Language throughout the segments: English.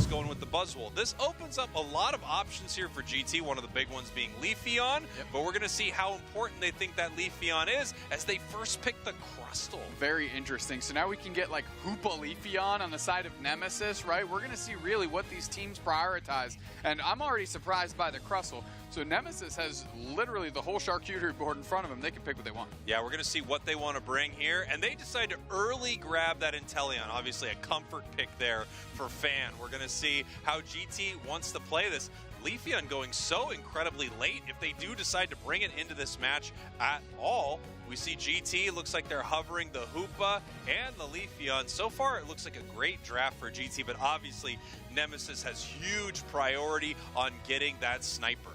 going with the Buzzwole. This opens up a lot of options here for GT, one of the big ones being Leafeon, but we're going to see how important they think that Leafeon is as they first pick the Crustle. Very interesting. So now we can get like Hoopa Leafeon on the side of Nemesis, right? We're going to see really what these teams prioritize. And I'm already surprised by the Crustle. So Nemesis has literally the whole charcuterie board in front of them. They can pick what they want. Yeah, we're going to see what they want to bring here. And they decide to early grab that Inteleon. Obviously a comfort pick there for Fan. We're going to see how GT wants to play this. Leafeon going so incredibly late. If they do decide to bring it into this match at all, we see GT, looks like they're hovering the Hoopa and the Leafeon. So far, it looks like a great draft for GT, but obviously Nemesis has huge priority on getting that sniper.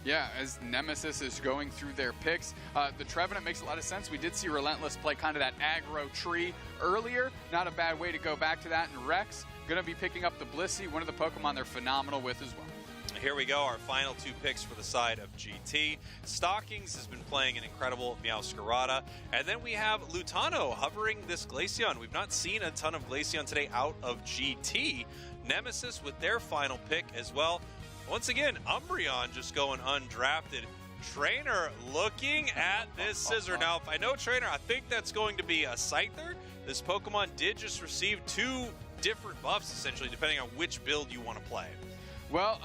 Yeah, as Nemesis is going through their picks, the Trevenant makes a lot of sense. We did see Relentless play kind of that aggro tree earlier. Not a bad way to go back to that. And Rex going to be picking up the Blissey, one of the Pokemon they're phenomenal with as well. Here we go, our final two picks for the side of GT. Stockings has been playing an incredible Meowscarada. And then we have Lutano hovering this Glaceon. We've not seen a ton of Glaceon today out of GT. Nemesis with their final pick as well. Once again, Umbreon just going undrafted. Trainer looking at this Scissor. Now, if I know Trainer, I think that's going to be a Scyther. This Pokemon did just receive two different buffs, essentially, depending on which build you want to play. Well,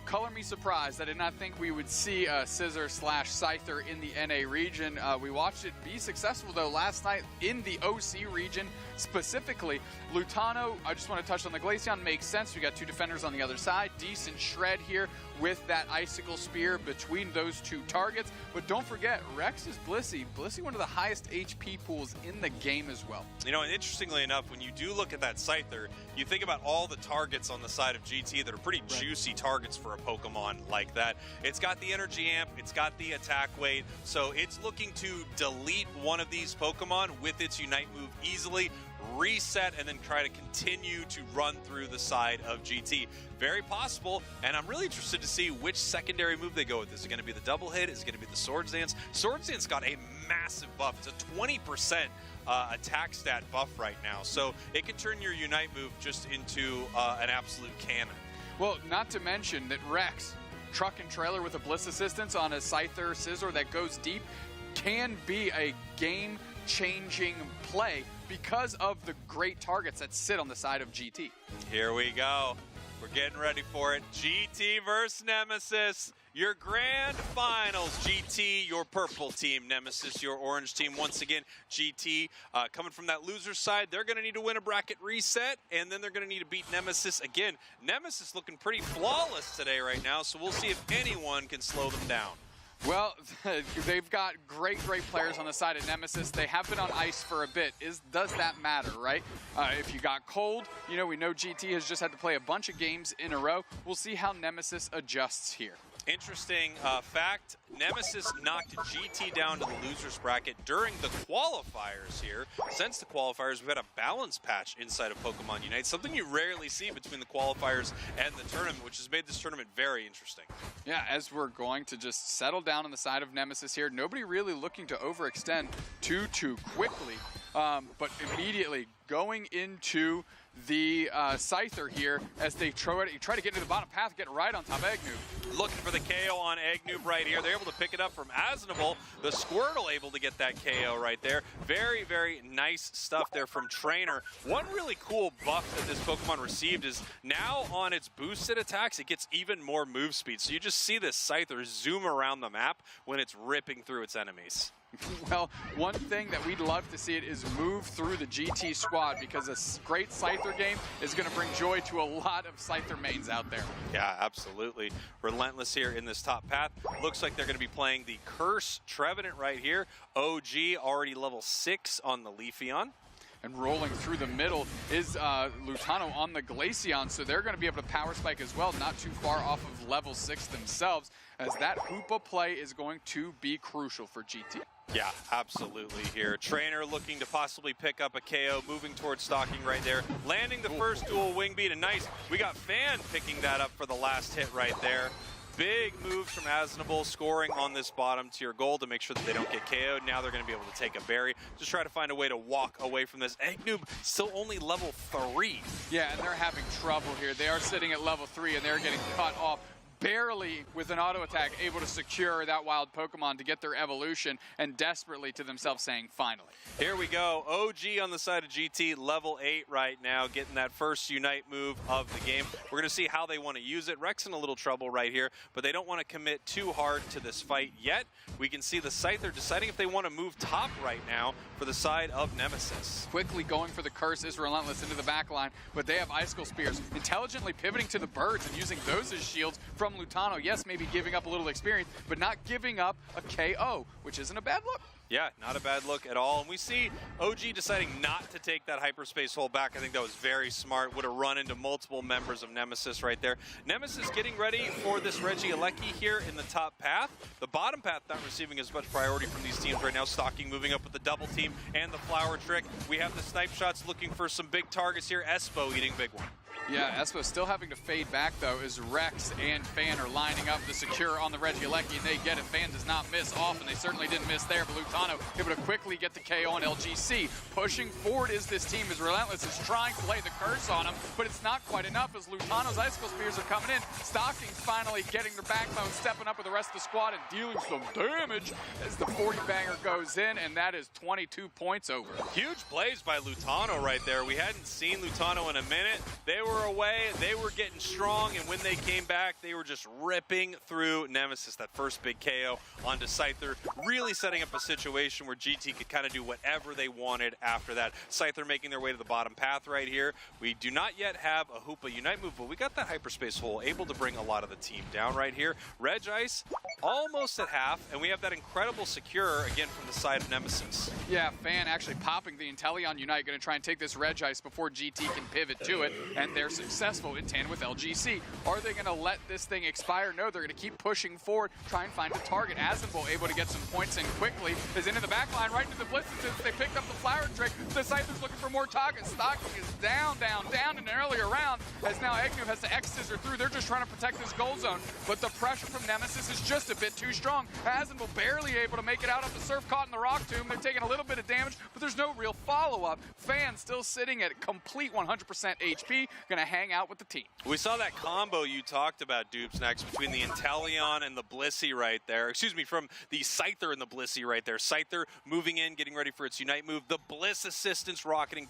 color me surprised. I did not think we would see a Scissor/Scyther in the NA region. We watched it be successful, though, last night in the OC region specifically. Lutano, I just want to touch on the Glaceon, makes sense. We got two defenders on the other side. Decent shred here with that Icicle Spear between those two targets. But don't forget, Rex's Blissey. Blissey, one of the highest HP pools in the game as well. You know, and interestingly enough, when you do look at that Scyther, you think about all the targets on the side of GT that are pretty juicy targets for a Pokemon like that. It's got the energy amp, it's got the attack weight, so it's looking to delete one of these Pokemon with its Unite move easily, reset, and then try to continue to run through the side of GT. Very possible, and I'm really interested to see which secondary move they go with. Is it going to be the double hit? Is it going to be the Swords Dance? Swords Dance got a massive buff. It's a 20% attack stat buff right now, so it can turn your Unite move just into an absolute cannon. Well, not to mention that Rex, truck and trailer with a Bliss Assistance on a Scyther Scissor that goes deep, can be a game-changing play because of the great targets that sit on the side of GT. Here we go. We're getting ready for it. GT versus Nemesis. Your grand finals, GT, your purple team, Nemesis, your orange team. Once again, GT coming from that loser side, they're going to need to win a bracket reset, and then they're going to need to beat Nemesis again. Nemesis looking pretty flawless today right now, so we'll see if anyone can slow them down. Well, they've got great players on the side of Nemesis. They have been on ice for a bit. Does that matter, right? If you got cold, you know, we know GT has just had to play a bunch of games in a row. We'll see how Nemesis adjusts here. Interesting fact, Nemesis knocked GT down to the loser's bracket during the qualifiers here. Since the qualifiers, we've had a balance patch inside of Pokemon Unite, something you rarely see between the qualifiers and the tournament, which has made this tournament very interesting. Yeah, as we're going to just settle down on the side of Nemesis here, nobody really looking to overextend too quickly, but immediately going into the Scyther here as they try to get into the bottom path, get right on top of Eggnoob. Looking for the KO on Eggnoob right here. They're able to pick it up from Asnable. The Squirtle able to get that KO right there. Very, very nice stuff there from Trainer. One really cool buff that this Pokemon received is now on its boosted attacks, it gets even more move speed. So you just see this Scyther zoom around the map when it's ripping through its enemies. Well, one thing that we'd love to see it is move through the GT squad, because a great Scyther game is going to bring joy to a lot of Scyther mains out there. Yeah, absolutely. Relentless here in this top path. Looks like they're going to be playing the Curse Trevenant right here. OG already level 6 on the Leafeon. And rolling through the middle is Lutano on the Glaceon, so they're going to be able to power spike as well, not too far off of level 6 themselves, as that Hoopa play is going to be crucial for GT. Yeah, absolutely here. Trainer looking to possibly pick up a KO, moving towards stalking right there, landing the first dual wing beat, and nice. We got Fan picking that up for the last hit right there. Big moves from Aznable, scoring on this bottom tier gold to make sure that they don't get KO'd. Now they're going to be able to take a berry. Just try to find a way to walk away from this. Eggnoob still only level 3. Yeah, and they're having trouble here. They are sitting at level 3, and they're getting cut off. Barely, with an auto attack, able to secure that wild Pokemon to get their evolution, and desperately to themselves saying, finally. Here we go. OG on the side of GT, level 8 right now, getting that first Unite move of the game. We're going to see how they want to use it. Rex in a little trouble right here, but they don't want to commit too hard to this fight yet. We can see the Scyther deciding if they want to move top right now for the side of Nemesis. Quickly going for the curse is Relentless into the back line, but they have Icicle Spears, intelligently pivoting to the birds and using those as shields from Lutano. Yes, maybe giving up a little experience, but not giving up a KO, which isn't a bad look. Yeah, not a bad look at all. And we see OG deciding not to take that hyperspace hole back. I think that was very smart. Would have run into multiple members of Nemesis right there. Nemesis getting ready for this Regieleki here in the top path. The bottom path not receiving as much priority from these teams right now. Stalking moving up with the double team and the flower trick. We have the snipe shots looking for some big targets here. Espo eating big one. Yeah, Espo still having to fade back, though, as Rex and Fan are lining up the secure on the Regieleki, and they get it. Fan does not miss off, and they certainly didn't miss there, but Lutano able to quickly get the KO on LGC. Pushing forward is this team as Relentless is trying to play the curse on him, but it's not quite enough as Lutano's Icicle Spears are coming in. Stocking's finally getting the backbone, stepping up with the rest of the squad and dealing some damage as the 40 banger goes in, and that is 22 points over. Huge plays by Lutano right there. We hadn't seen Lutano in a minute. They were away, they were getting strong, and when they came back, they were just ripping through Nemesis. That first big KO onto Scyther, really setting up a situation where GT could kind of do whatever they wanted after that. Scyther making their way to the bottom path right here. We do not yet have a Hoopa Unite move, but we got that hyperspace hole, able to bring a lot of the team down right here. Regice almost at half, and we have that incredible secure again from the side of Nemesis. Yeah, Fan actually popping the Inteleon Unite, going to try and take this Regice before GT can pivot to it, and they're successful in tandem with LGC. Are they going to let this thing expire? No, they're going to keep pushing forward, try and find a target. Azenbo able to get some points in quickly, is into the back line, right into the blitz. Since they picked up the flower trick, the Scyther's looking for more targets. Stocking is down in an earlier round, as now Eggnoob has to X-Scissor through. They're just trying to protect this goal zone, but the pressure from Nemesis is just a bit too strong. Azenbo barely able to make it out of the surf, caught in the rock tomb. They're taking a little bit of damage, but there's no real follow-up. Fan still sitting at complete 100% HP, gonna hang out with the team. We saw that combo you talked about, Dupes, next between the Inteleon and the Blissey right there. Excuse me, from the Scyther and the Blissey right there. Scyther moving in, getting ready for its Unite move. The Bliss assistance rocketing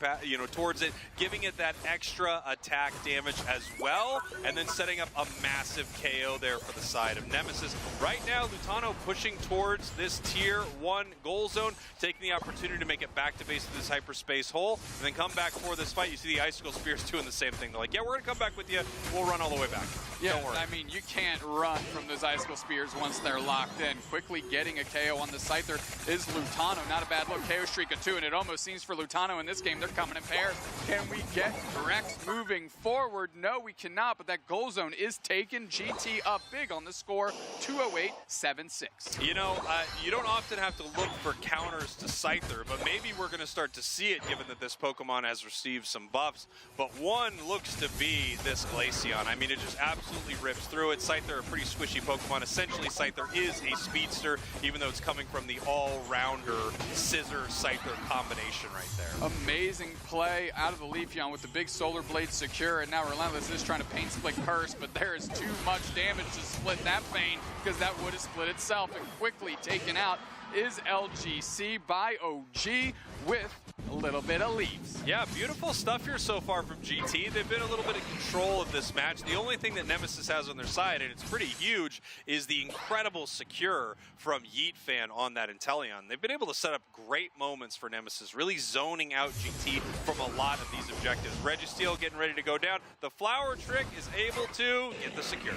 towards it, giving it that extra attack damage as well, and then setting up a massive KO there for the side of Nemesis. Right now, Lutano pushing towards this tier 1 goal zone, taking the opportunity to make it back to base of this hyperspace hole, and then come back for this fight. You see the Icicle Spears doing the same thing. They're like, yeah, we're gonna come back with you. We'll run all the way back. Yeah, don't worry. I mean, you can't run from those Icicle Spears once they're locked in. Quickly getting a KO on the Scyther is Lutano. Not a bad look. KO streak of 2, and it almost seems for Lutano in this game, they're coming in pairs. Can we get Rex moving forward? No, we cannot, but that goal zone is taken. GT up big on the score, 208-7-6. You know, you don't often have to look for counters to Scyther, but maybe we're going to start to see it given that this Pokemon has received some buffs. But one looks to be this Glaceon. I mean, it just absolutely rips through it. Scyther, a pretty squishy Pokemon. Essentially, Scyther is a speedster, even though it's coming from the all-rounder Scissor-Scyther combination right there. Amazing play out of the Leafeon with the big Solar Blade secure, and now Relentless is trying to paint split curse, but there is too much damage to split that pain because that would have split itself, and quickly taken out is LGC by OG with a little bit of leaves. Yeah, beautiful stuff here so far from GT. They've been a little bit in control of this match. The only thing that Nemesis has on their side, and it's pretty huge, is the incredible secure from Yeet Fan on that Inteleon. They've been able to set up great moments for Nemesis, really zoning out GT from a lot of these objectives. Registeel getting ready to go down. The flower trick is able to get the secure.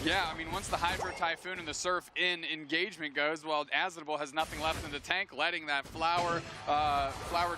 Yeah, I mean, once the Hydro Typhoon and the Surf in engagement goes, well, Aznable has nothing left in the tank, letting that flower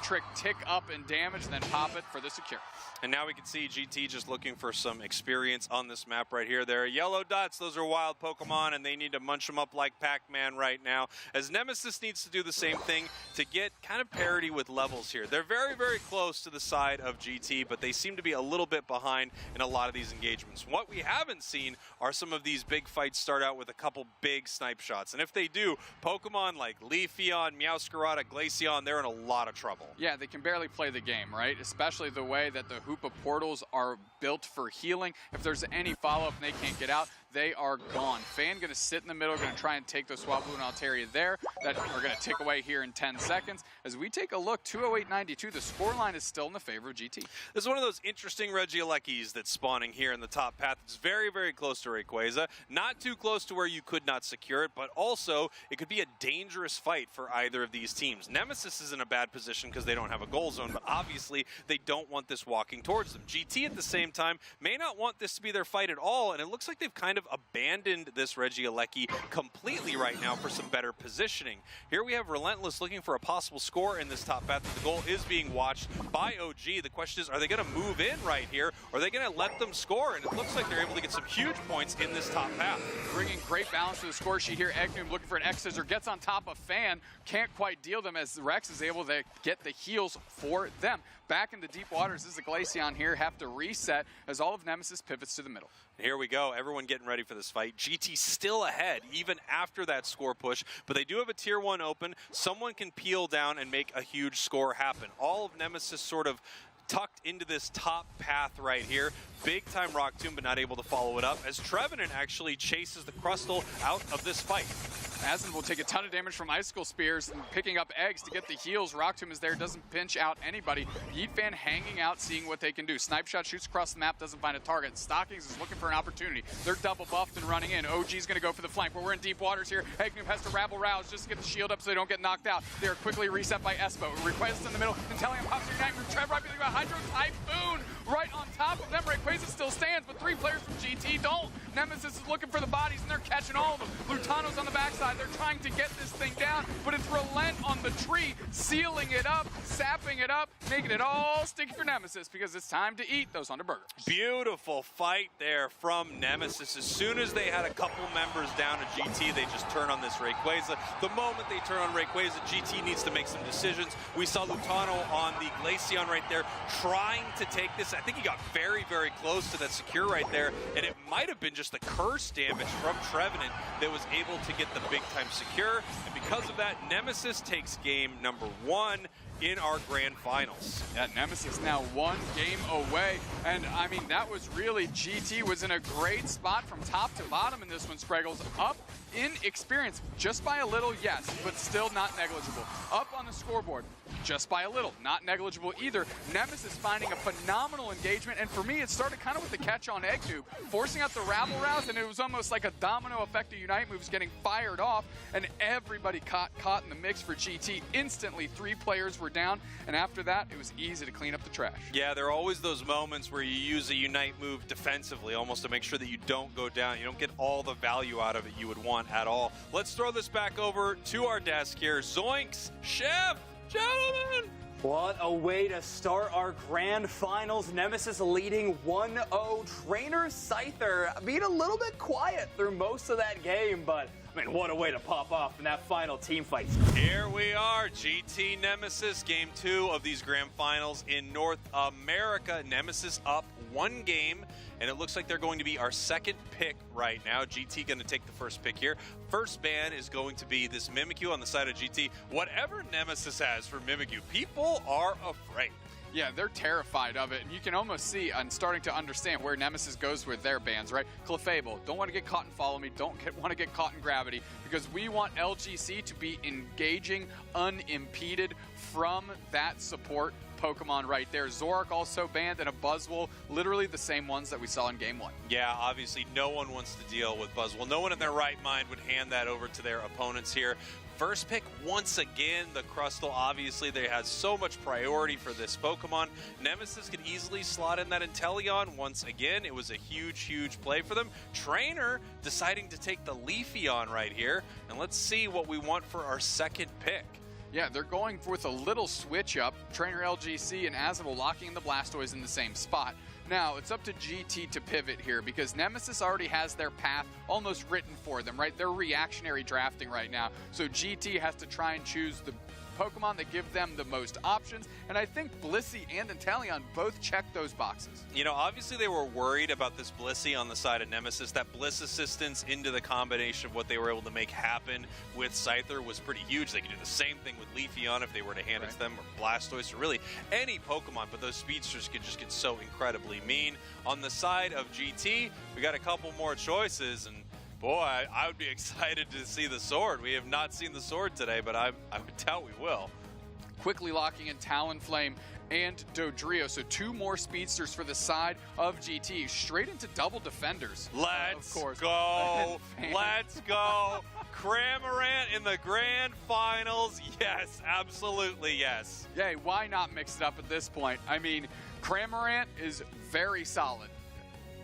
trick tick up in damage, and then pop it for the secure. And now we can see GT just looking for some experience on this map right here. There are yellow dots. Those are wild Pokemon, and they need to munch them up like Pac-Man right now, as Nemesis needs to do the same thing to get kind of parity with levels here. They're very, very close to the side of GT, but they seem to be a little bit behind in a lot of these engagements. What we haven't seen are some of these big fights start out with a couple big snipe shots. And if they do, Pokemon like Leafeon, Meowscarada, Glaceon, they're in a lot of trouble. Yeah, they can barely play the game, right? Especially the way that the Hoopa portals are built for healing. If there's any follow-up and they can't get out, they are gone. Fan going to sit in the middle, going to try and take those Swablu and Altaria there that are going to tick away here in 10 seconds. As we take a look, 208.92, the scoreline is still in the favor of GT. This is one of those interesting Regielekis that's spawning here in the top path. It's very, very close to Rayquaza. Not too close to where you could not secure it, but also it could be a dangerous fight for either of these teams. Nemesis is in a bad position because they don't have a goal zone, but obviously they don't want this walking towards them. GT at the same time may not want this to be their fight at all, and it looks like they've kind of abandoned this Regieleki completely right now for some better positioning. Here we have Relentless looking for a possible score in this top path. The goal is being watched by OG. The question is, are they going to move in right here, or are they going to let them score? And it looks like they're able to get some huge points in this top path. Bringing great balance to the score sheet here. Egnum looking for an X-Scissor, gets on top of Fan, can't quite deal them as Rex is able to get the heals for them. Back into deep waters, this is a Glaceon here, have to reset as all of Nemesis pivots to the middle. Here we go, everyone getting ready for this fight. GT still ahead, even after that score push, but they do have a tier 1 open. Someone can peel down and make a huge score happen. All of Nemesis sort of tucked into this top path right here. Big time Rock Tomb, but not able to follow it up, as Trevenant actually chases the Crustle out of this fight. Asin will take a ton of damage from Icicle Spears and picking up eggs to get the heals. Rock Tomb is there, doesn't pinch out anybody. Yeet Fan hanging out, seeing what they can do. Snipe Shot shoots across the map, doesn't find a target. Stockings is looking for an opportunity. They're double buffed and running in. OG's going to go for the flank, but we're in deep waters here. Egnum has to rabble rouse just to get the shield up so they don't get knocked out. They are quickly reset by Espo. Rayquaza in the middle. Intellium pops your Nightmare. Trev right behind Hydro Typhoon right on top of them. Rayquaza still stands, but 3 players from GT don't. Nemesis is looking for the bodies, and they're catching all of them. Lutano's on the backside. They're trying to get this thing down, but it's Relent on the tree, sealing it up, sapping it up, making it all sticky for Nemesis because it's time to eat those 100 burgers. Beautiful fight there from Nemesis. As soon as they had a couple members down to GT, they just turn on this Rayquaza. The moment they turn on Rayquaza, GT needs to make some decisions. We saw Lutano on the Glaceon right there trying to take this. I think he got very, very close to that secure right there, and it might have been just the curse damage from Trevenant that was able to get the big time secure. And because of that, Nemesis takes game number 1 in our grand finals. Yeah, Nemesis now 1 game away, and I mean, that was really, GT was in a great spot from top to bottom in this one. Spreggles up in experience, just by a little, yes, but still not negligible. Up on the scoreboard, just by a little, not negligible either. Nemesis finding a phenomenal engagement, and for me, it started kind of with the catch on Egnoob, forcing out the rabble rouse, and it was almost like a domino effect of Unite moves getting fired off, and everybody caught in the mix for GT. Instantly, 3 players were down, and after that, it was easy to clean up the trash. Yeah, there are always those moments where you use a Unite move defensively, almost to make sure that you don't go down. You don't get all the value out of it you would want at all. Let's throw this back over to our desk here. Zoinks, Chef, gentlemen! What a way to start our grand finals. Nemesis leading 1-0. Trainer Scyther being a little bit quiet through most of that game, but I mean, what a way to pop off in that final team fight. Here we are, GT Nemesis, game 2 of these grand finals in North America. Nemesis up 1 game, and it looks like they're going to be our 2nd pick right now. GT going to take the 1st pick here. First ban is going to be this Mimikyu on the side of GT. Whatever Nemesis has for Mimikyu, people are afraid. Yeah, they're terrified of it, and you can almost see and starting to understand where Nemesis goes with their bans, right? Clefable, don't want to get caught in Follow Me, don't want to get caught in Gravity, because we want LGC to be engaging unimpeded from that support Pokemon right there. Zoroark also banned, and a Buzzwole, literally the same ones that we saw in Game 1. Yeah, obviously no one wants to deal with Buzzwole. No one in their right mind would hand that over to their opponents here. First pick, once again, the Crustle. Obviously, they had so much priority for this Pokemon. Nemesis could easily slot in that Inteleon once again. It was a huge, huge play for them. Trainer deciding to take the Leafeon right here. And let's see what we want for our second pick. Yeah, they're going with a little switch up. Trainer LGC and Azabel locking the Blastoise in the same spot. Now, it's up to GT to pivot here because Nemesis already has their path almost written for them, right? They're reactionary drafting right now. So GT has to try and choose the Pokemon that give them the most options, and I think Blissey and Inteleon both check those boxes. You know, obviously they were worried about this Blissey on the side of Nemesis. That Bliss assistance into the combination of what they were able to make happen with Scyther was pretty huge. They could do the same thing with Leafeon if they were to hand it to them, or Blastoise, or really any Pokemon, but those speedsters could just get so incredibly mean. On the side of GT, we got a couple more choices, and boy, I would be excited to see the sword. We have not seen the sword today, but I would doubt we will. Quickly locking in Talonflame and Dodrio, so two more speedsters for the side of GT, straight into double defenders. Let's of course. go! Let's go! Cramorant in the grand finals. Yes, absolutely yes. Yeah, why not mix it up at this point? I mean, Cramorant is very solid.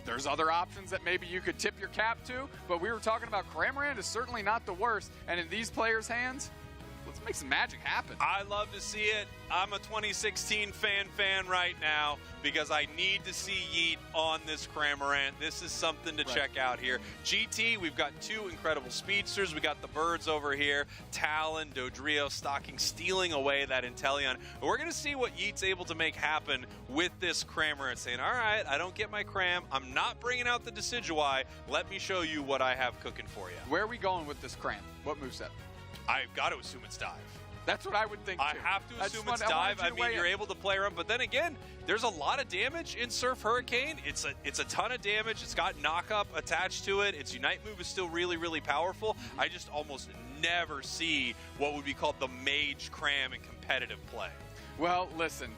There's other options that maybe you could tip your cap to, but we were talking about Cramorant is certainly not the worst. And in these players' hands, let's make some magic happen. I love to see it. I'm a 2016 fan right now because I need to see Yeet on this Cramorant. This is something to check out here. GT, we've got two incredible speedsters. We got the birds over here. Talon, Dodrio, Stocking, stealing away that Inteleon. And we're going to see what Yeet's able to make happen with this Cramorant, saying, all right, I don't get my Cram. I'm not bringing out the Decidueye. Let me show you what I have cooking for you. Where are we going with this Cram? What moveset? I've got to assume it's Dive. That's what I would think, too. I have to assume it's Dive. I mean, you're able to play around, but then again, there's a lot of damage in Surf Hurricane. It's a ton of damage. It's got knock-up attached to it. Its Unite move is still really, really powerful. I just almost never see what would be called the Mage Cram in competitive play. Well, listen,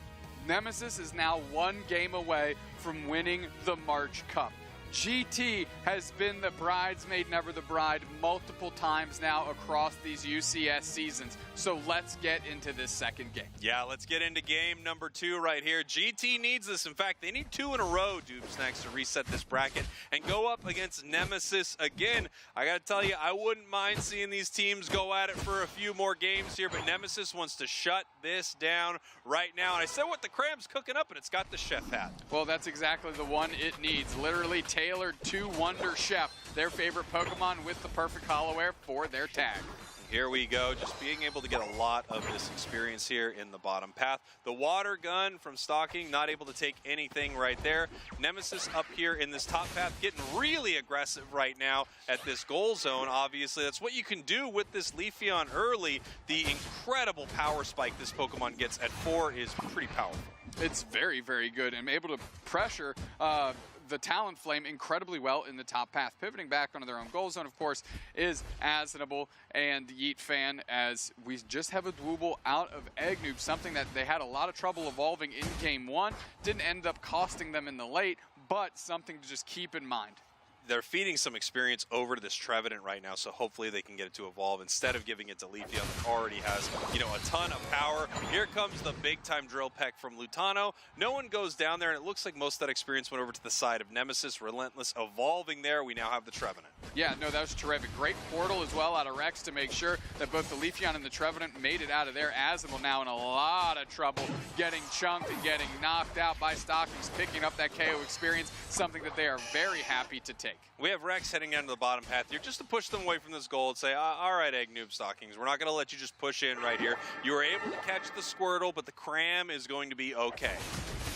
Nemesis is now one game away from winning the March Cup. GT has been the bridesmaid, never the bride, multiple times now across these UCS seasons. So let's get into this second game. Yeah, let's get into game number 2 right here. GT needs this. In fact, they need 2 in a row, Dupes, next to reset this bracket and go up against Nemesis again. I got to tell you, I wouldn't mind seeing these teams go at it for a few more games here, but Nemesis wants to shut this down right now. And I said what the Cram's cooking up, and it's got the chef hat. Well, that's exactly the one it needs. Literally tailored to Wonder Chef, their favorite Pokemon with the perfect hollow air for their tag. Here we go, just being able to get a lot of this experience here in the bottom path. The water gun from Stocking, not able to take anything right there. Nemesis up here in this top path, getting really aggressive right now at this goal zone. Obviously, that's what you can do with this Leafeon early. The incredible power spike this Pokemon gets at 4 is pretty powerful. It's very, very good and able to pressure the Talonflame incredibly well in the top path. Pivoting back onto their own goal zone, of course, is Aznable and Yeet Fan, as we just have a Dwooble out of Egg Noob, something that they had a lot of trouble evolving in Game 1. Didn't end up costing them in the late, but something to just keep in mind. They're feeding some experience over to this Trevenant right now, so hopefully they can get it to evolve instead of giving it to Leafeon that already has, you know, a ton of power. Here comes the big-time drill peck from Lutano. No one goes down there, and it looks like most of that experience went over to the side of Nemesis. Relentless evolving there. We now have the Trevenant. Yeah, no, that was terrific. Great portal as well out of Rex to make sure that both the Leafeon and the Trevenant made it out of there. Aznable now in a lot of trouble, getting chunked and getting knocked out by Stockings, picking up that KO experience, something that they are very happy to take. We have Rex heading down to the bottom path here just to push them away from this goal and say, all right, Egg Noob Stockings, we're not going to let you just push in right here. You were able to catch the Squirtle, but the Cram is going to be okay.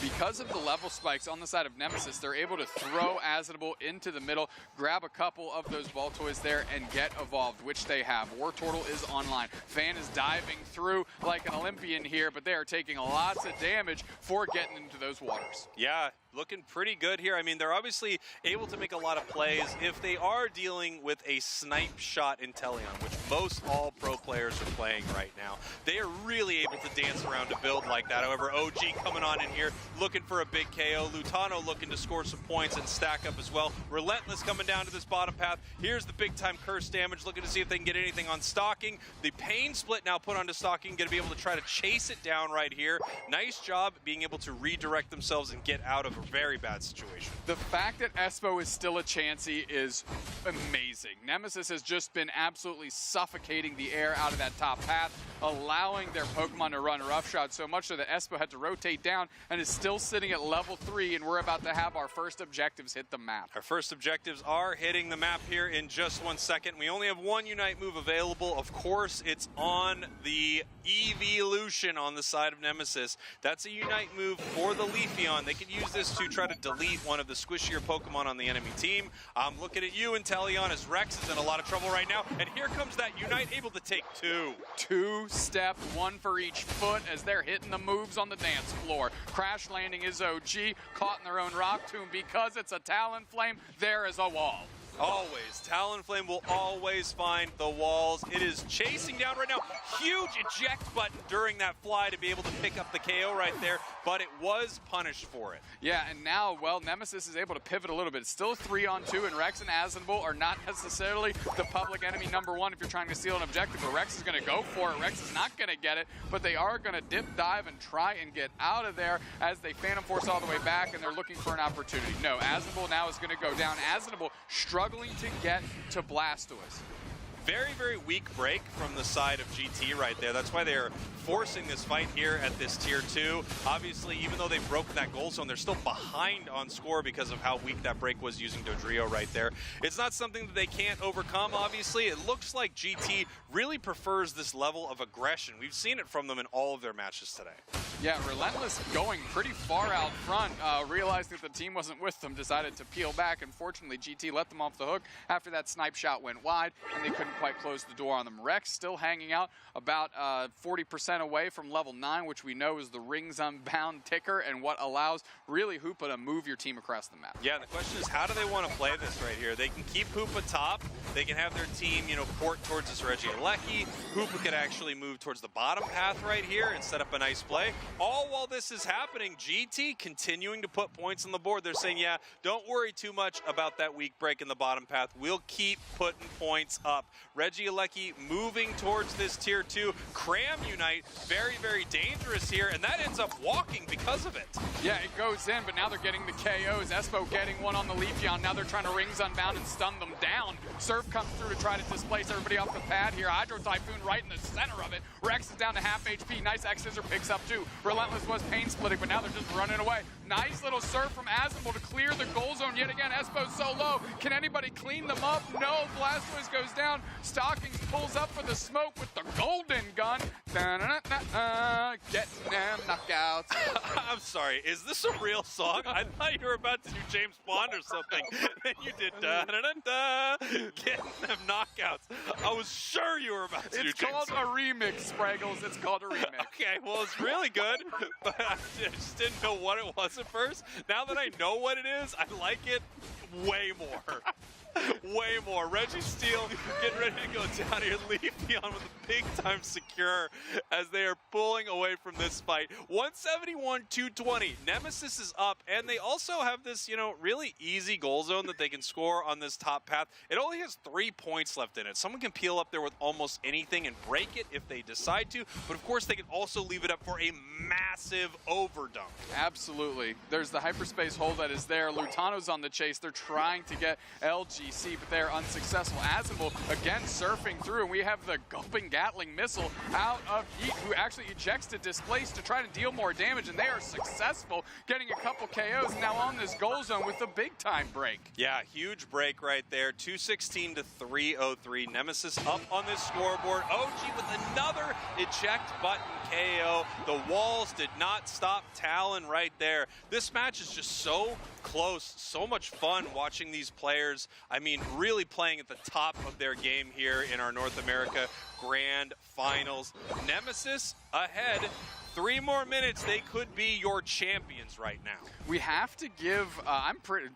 Because of the level spikes on the side of Nemesis, they're able to throw Aznable into the middle, grab a couple of those ball toys there, and get evolved, which they have. Wartortle is online. Fan is diving through like an Olympian here, but they are taking lots of damage for getting into those waters. Yeah, looking pretty good here. I mean, they're obviously able to make a lot of plays if they are dealing with a snipe shot Inteleon, which most all pro players are playing right now. They are really able to dance around to build like that. However, OG coming on in here, looking for a big KO. Lutano looking to score some points and stack up as well. Relentless coming down to this bottom path. Here's the big time curse damage, looking to see if they can get anything on Stalking. The pain split now put onto Stalking, going to be able to try to chase it down right here. Nice job being able to redirect themselves and get out of a very bad situation. The fact that Espo is still a Chansey is amazing. Nemesis has just been absolutely suffocating the air out of that top path, allowing their Pokemon to run roughshod so much so that Espo had to rotate down and is still sitting at level 3, and we're about to have our first objectives hit the map. Our first objectives are hitting the map here in just 1 second. We only have one Unite move available. Of course, it's on the Evolution on the side of Nemesis. That's a Unite move for the Leafeon. They can use this to try to delete one of the squishier Pokemon on the enemy team. I'm looking at you, Inteleon, as Rex is in a lot of trouble right now. And here comes that Unite, able to take 2. 2-step, 1 for each foot as they're hitting the moves on the dance floor. Crash landing is OG, caught in their own rock tomb because it's a Talonflame. There is a wall. Always. Talonflame will always find the walls. It is chasing down right now. Huge eject button during that fly to be able to pick up the KO right there, but it was punished for it. Yeah, and now, well, Nemesis is able to pivot a little bit. It's still 3-on-2, and Rex and Asinable are not necessarily the public enemy #1 if you're trying to steal an objective, but Rex is going to go for it. Rex is not going to get it, but they are going to dip, dive, and try and get out of there as they Phantom Force all the way back, and they're looking for an opportunity. No, Asinable now is going to go down. Asinable struggling to get to Blastoise. Very, very weak break from the side of GT right there. That's why they're forcing this fight here at this tier 2. Obviously, even though they've broken that goal zone, they're still behind on score because of how weak that break was using Dodrio right there. It's not something that they can't overcome, obviously. It looks like GT really prefers this level of aggression. We've seen it from them in all of their matches today. Yeah, Relentless going pretty far out front, realized that the team wasn't with them, decided to peel back. Unfortunately, GT let them off the hook after that snipe shot went wide, and they couldn't quite close the door on them. Rex still hanging out about 40% away from level 9, which we know is the Rings Unbound ticker and what allows really Hoopa to move your team across the map. Yeah, the question is, how do they want to play this right here? They can keep Hoopa top. They can have their team, port towards this Regieleki. Hoopa could actually move towards the bottom path right here and set up a nice play. All while this is happening, GT continuing to put points on the board. They're saying, yeah, don't worry too much about that weak break in the bottom path. We'll keep putting points up. Regieleki moving towards this tier 2. Cram Unite, very, very dangerous here, and that ends up walking because of it. Yeah, it goes in, but now they're getting the KOs. Espo getting one on the Leafeon. Now they're trying to Rings Unbound and stun them down. Surf comes through to try to displace everybody off the pad here. Hydro Typhoon right in the center of it. Rex is down to half HP. Nice X-Scissor picks up too. Relentless was pain splitting, but now they're just running away. Nice little Surf from Asinable to clear the goal zone yet again. Espo's so low. Can anybody clean them up? No. Blastoise goes down. Stockings pulls up for the smoke with the golden gun. Getting them knockouts. I'm sorry, is this a real song? I thought you were about to do James Bond or something. And you did da-da-da-da, getting them knockouts. I was sure you were about to do James It's called a remix, Spraggles. It's called a remix. Okay, well, it's really good, but I just didn't know what it was at first. Now that I know what it is, I like it way more. Way more. Registeel getting ready to go down here. Leafeon with a big-time secure as they are pulling away from this fight. 171-220. Nemesis is up, and they also have this, really easy goal zone that they can score on this top path. It only has 3 points left in it. Someone can peel up there with almost anything and break it if they decide to, but of course they can also leave it up for a massive overdunk. Absolutely. There's the hyperspace hole that is there. Lutano's on the chase. They're trying to get LGC, but they're unsuccessful. Asinable again surfing through, and we have the Gulping Gatling missile out of Yeet, who actually ejects to displace to try to deal more damage, and they are successful, getting a couple KOs now on this goal zone with a big-time break. Yeah, huge break right there. 216 to 303. Nemesis up on this scoreboard. OG with another eject button KO. The walls did not stop Talon right there. This match is just so close, so much fun watching these players. I mean, really playing at the top of their game here in our North America Grand Finals. Nemesis ahead 3 more minutes, they could be your champions right now. We have to give,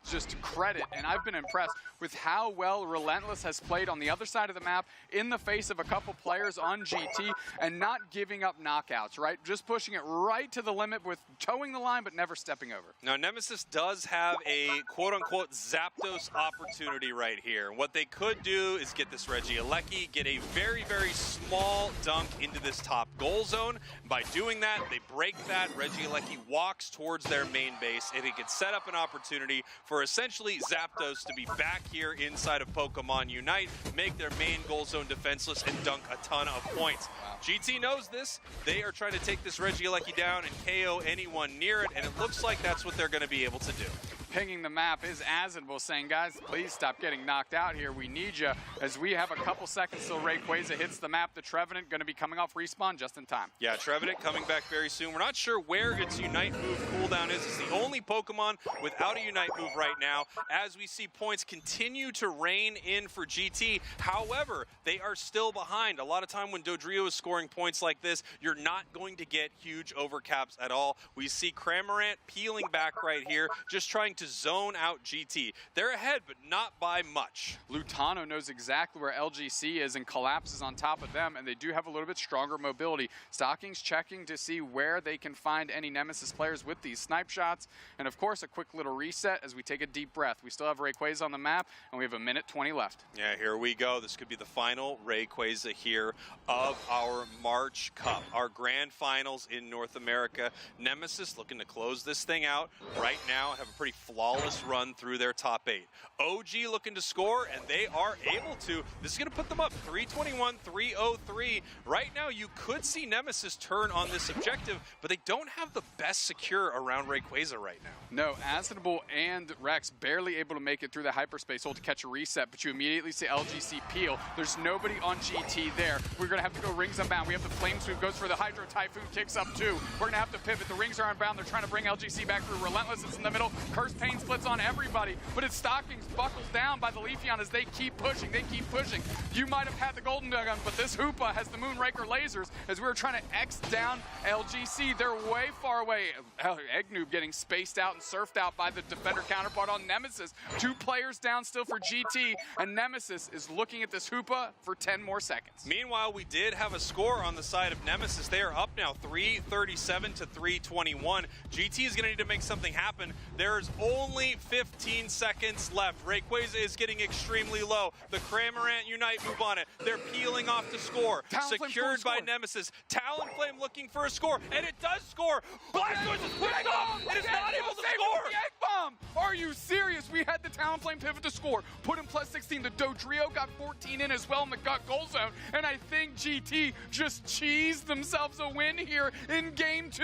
just credit, and I've been impressed with how well Relentless has played on the other side of the map in the face of a couple players on GT and not giving up knockouts, right? Just pushing it right to the limit with towing the line but never stepping over. Now, Nemesis does have a quote-unquote Zapdos opportunity right here. What they could do is get this Regieleki, get a very, very small dunk into this top goal zone. By doing that, they break that. Regieleki walks towards their main base, and it can set up an opportunity for essentially Zapdos to be back here inside of Pokemon Unite, make their main goal zone defenseless, and dunk a ton of points. GT knows this. They are trying to take this Regieleki down and KO anyone near it, and it looks like that's what they're going to be able to do. Pinging the map is Azinable saying, guys, please stop getting knocked out here. We need you, as we have a couple seconds till Rayquaza hits the map. The Trevenant going to be coming off respawn just in time. Yeah, Trevenant coming back very soon. We're not sure where its Unite move cooldown is. It's the only Pokemon without a Unite move right now, as we see points continue to rain in for GT. However, they are still behind. A lot of time when Dodrio is scoring points like this, you're not going to get huge overcaps at all. We see Cramorant peeling back right here, just trying to zone out GT. They're ahead, but not by much. Lutano knows exactly where LGC is and collapses on top of them, and they do have a little bit stronger mobility. Stockings checking to see where they can find any Nemesis players with these snipe shots, and of course a quick little reset as we take a deep breath. We still have Rayquaza on the map, and we have 1:20 left. Yeah, here we go. This could be the final Rayquaza here of our March Cup, our grand finals in North America. Nemesis looking to close this thing out right now, have a pretty flawless run through their top 8. OG looking to score, and they are able to. This is going to put them up 321, 303. Right now, you could see Nemesis turn on this objective, but they don't have the best secure around Rayquaza right now. No, Azinable and Rex barely able to make it through the hyperspace hole to catch a reset, but you immediately see LGC peel. There's nobody on GT there. We're going to have to go rings unbound. We have the Flame Sweep, goes for the Hydro Typhoon, kicks up 2. We're going to have to pivot. The rings are unbound. They're trying to bring LGC back through. Relentless is in the middle. Curse Pain splits on everybody, but it's Stockings buckles down by the Leafeon as they keep pushing. They keep pushing. You might have had the Golden Gun, but this Hoopa has the Moonraker lasers as we were trying to X down LGC. They're way far away. Eggnoob getting spaced out and surfed out by the defender counterpart on Nemesis. 2 players down still for GT, and Nemesis is looking at this Hoopa for 10 more seconds. Meanwhile, we did have a score on the side of Nemesis. They are up now 337 to 321. GT is going to need to make something happen. There's only 15 seconds left. Rayquaza is getting extremely low. The Cramorant Unite move on it. They're peeling off to score. Secured by Nemesis. Talonflame looking for a score, and it does score. Blastoise is pushed off. It is not able to score. Egg bomb! Are you serious? We had the Talonflame pivot to score. Put in plus 16. The Dodrio got 14 in as well in the gut goal zone, and I think GT just cheesed themselves a win here in game 2.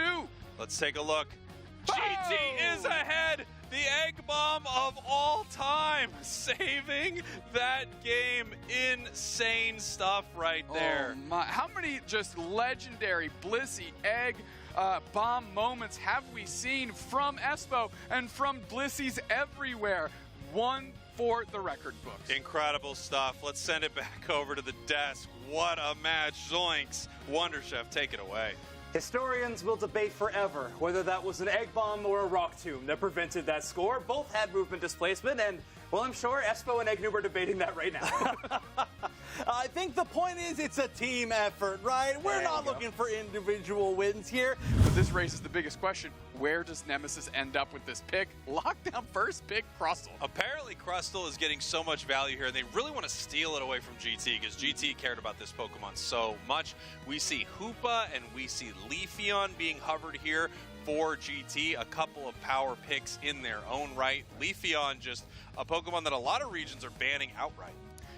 Let's take a look. GT is ahead. The egg bomb of all time, saving that game. Insane stuff right there. Oh my, how many just legendary Blissey egg bomb moments have we seen from Espo and from Blissey's everywhere? One for the record books. Incredible stuff. Let's send it back over to the desk. What a match. Zoinks. Wonder Chef, take it away. Historians will debate forever whether that was an egg bomb or a rock tomb that prevented that score. Both had movement displacement, and, well, I'm sure Espo and Eggnoob are debating that right now. I think the point is it's a team effort, right? We're not looking for individual wins here. But this raises the biggest question. Where does Nemesis end up with this pick? Lockdown first pick, Crustle. Apparently, Crustle is getting so much value here, and they really want to steal it away from GT because GT cared about this Pokemon so much. We see Hoopa and we see Leafeon being hovered here for GT. A couple of power picks in their own right. Leafeon, just a Pokemon that a lot of regions are banning outright.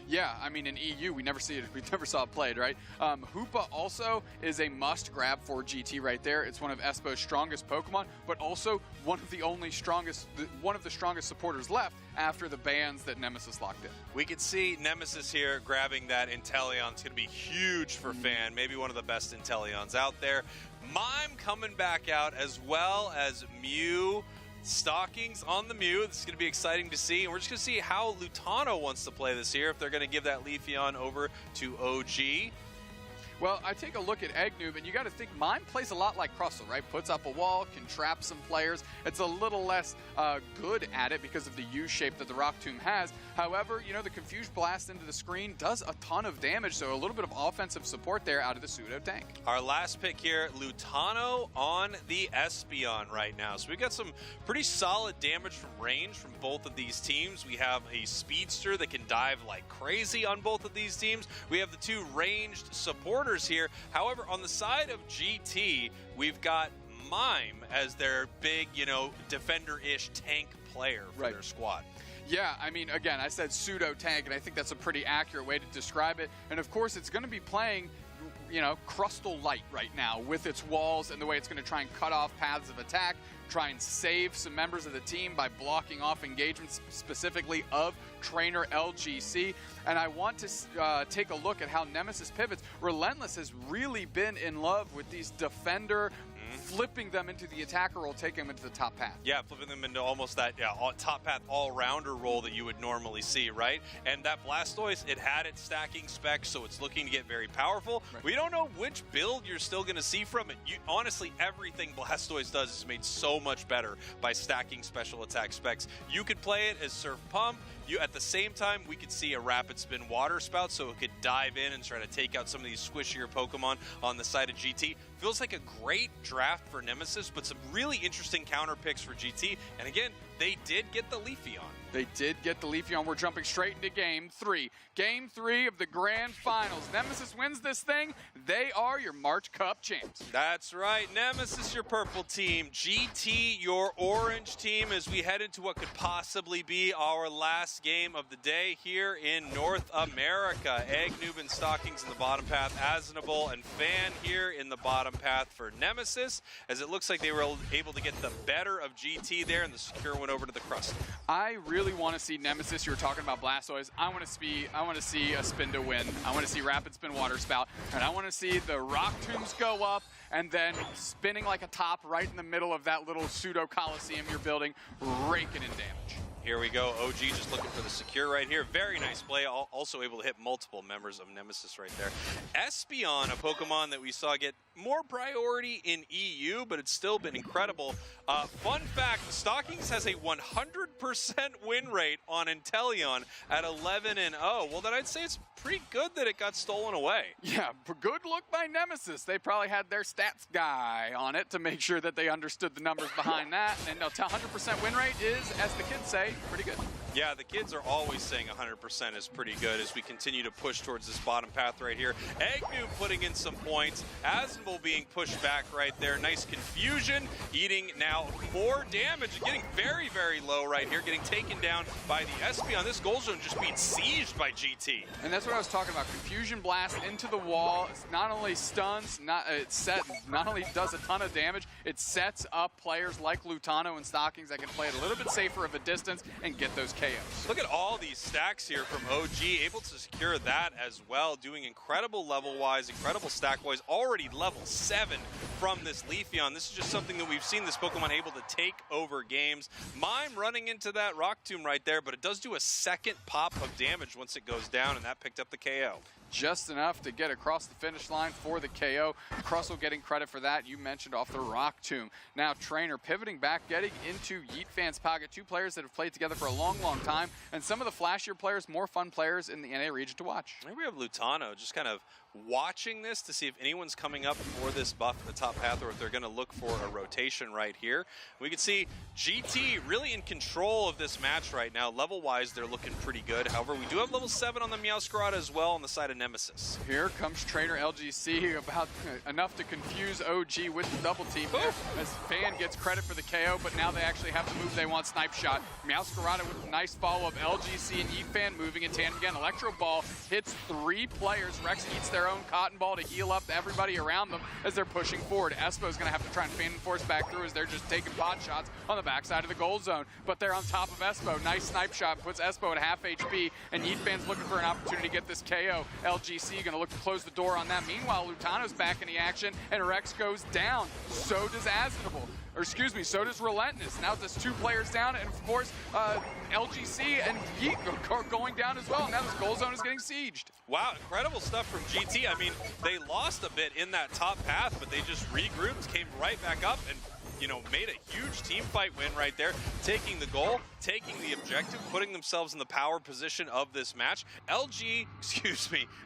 Yeah, I mean, in EU, we never saw it played, right? Hoopa also is a must-grab for GT right there. It's one of Espo's strongest Pokemon, but also one of the strongest supporters left after the bans that Nemesis locked in. We could see Nemesis here grabbing that Inteleon. It's going to be huge for Fan, maybe one of the best Inteleons out there. Mime coming back out, as well as Mew. Stockings on the Mew. This is going to be exciting to see. And we're just going to see how Lutano wants to play this here, if they're going to give that Leafeon over to OG. Well, I take a look at Eggnoob, and you got to think Mime plays a lot like Crustle, right? Puts up a wall, can trap some players. It's a little less good at it because of the U shape that the Rock Tomb has. However, you know, the Confuse Blast into the screen does a ton of damage, so a little bit of offensive support there out of the pseudo tank. Our last pick here, Lutano on the Espeon right now. So we got some pretty solid damage from range from both of these teams. We have a speedster that can dive like crazy on both of these teams. We have the two ranged supporters here. However, on the side of GT, we've got Mime as their big, you know, defender-ish tank player for their squad. Yeah, I mean, again, I said pseudo tank, and I think that's a pretty accurate way to describe it. And of course, it's going to be playing, you know, Crustle Light right now with its walls and the way it's going to try and cut off paths of attack, try and save some members of the team by blocking off engagements specifically of trainer LGC. And I want to take a look at how Nemesis pivots. Relentless has really been in love with these defender, flipping them into the attacker role, taking them into the top path. Yeah, flipping them into almost that top path all-rounder role that you would normally see, right? And that Blastoise, it had its stacking specs, so it's looking to get very powerful. Right. We don't know which build you're still going to see from it. Honestly, everything Blastoise does is made so much better by stacking special attack specs. You could play it as Surf Pump. At the same time, we could see a Rapid Spin Water Spout, so it could dive in and try to take out some of these squishier Pokemon on the side of GT. Feels like a great draft for Nemesis, but some really interesting counter picks for GT. And again, they did get the Leafeon. They did get the Leafeon. We're jumping straight into Game 3. Game 3 of the Grand Finals. Nemesis wins this thing. They are your March Cup champs. That's right. Nemesis, your purple team. GT, your orange team, as we head into what could possibly be our last game of the day here in North America. Eggnoob and Stockings in the bottom path. Aznable and Fan here in the bottom path for Nemesis, as it looks like they were able to get the better of GT there, and the secure went over to the Crust. I really want to see Nemesis. You were talking about Blastoise. I want to see a spin to win. I want to see Rapid Spin Water Spout, and I want to see the Rock Tombs go up and then spinning like a top right in the middle of that little pseudo coliseum you're building, raking in damage. Here we go. OG just looking for the secure right here. Very nice play. Also able to hit multiple members of Nemesis right there. Espeon, a Pokemon that we saw get more priority in EU, but it's still been incredible. Fun fact, Stockings has a 100% win rate on Inteleon at 11-0. Well, then I'd say it's pretty good that it got stolen away. Yeah, good look by Nemesis. They probably had their stats guy on it to make sure that they understood the numbers behind that. And a 100% win rate is, as the kids say, pretty good. Yeah, the kids are always saying 100% is pretty good as we continue to push towards this bottom path right here. Eggnoob putting in some points. Aznable being pushed back right there. Nice confusion. Eating now more damage. Getting very, very low right here. Getting taken down by the Espeon. This goal zone just being sieged by GT. And that's what I was talking about. Confusion Blast into the wall. It's not only stuns, not only does a ton of damage, it sets up players like Lutano and Stockings that can play it a little bit safer of a distance and get those KOs. Look at all these stacks here from OG, able to secure that as well, doing incredible level-wise, incredible stack-wise, already level 7 from this Leafeon. This is just something that we've seen this Pokemon able to take over games. Mime running into that Rock Tomb right there, but it does do a second pop of damage once it goes down, and that picked up the KO. Just enough to get across the finish line for the KO. Crustle getting credit for that. You mentioned off the Rock Tomb. Now Trainer pivoting back, getting into Yeet Fan's pocket. Two players that have played together for a long, long time, and some of the flashier players, more fun players in the NA region to watch. Maybe we have Lutano just kind of watching this to see if anyone's coming up for this buff at the top path or if they're going to look for a rotation right here. We can see GT really in control of this match right now. Level-wise, they're looking pretty good. However, we do have level 7 on the Meowscarada as well on the side of Nemesis. Here comes Trainer LGC, about enough to confuse OG with the double team there, as Fan gets credit for the KO, but now they actually have the move they want, Snipe Shot. Meowscarada with a nice follow-up. LGC and Yeet Fan moving in tandem again. Electro Ball hits 3 players. Rex eats their own Cotton Ball to heal up everybody around them as they're pushing forward. Espo's going to have to try and fan and force back through as they're just taking pot shots on the backside of the goal zone. But they're on top of Espo. Nice Snipe Shot puts Espo at half HP, and Yeet Fan's looking for an opportunity to get this KO. LGC going to look to close the door on that. Meanwhile, Lutano's back in the action, and Rex goes down. So does Aznable. so does Relentless. Now there's 2 players down, and of course, LGC and Yeet are going down as well. Now this goal zone is getting sieged. Wow, incredible stuff from GT. I mean, they lost a bit in that top path, but they just regrouped, came right back up, and made a huge team fight win right there, taking the goal, taking the objective, putting themselves in the power position of this match.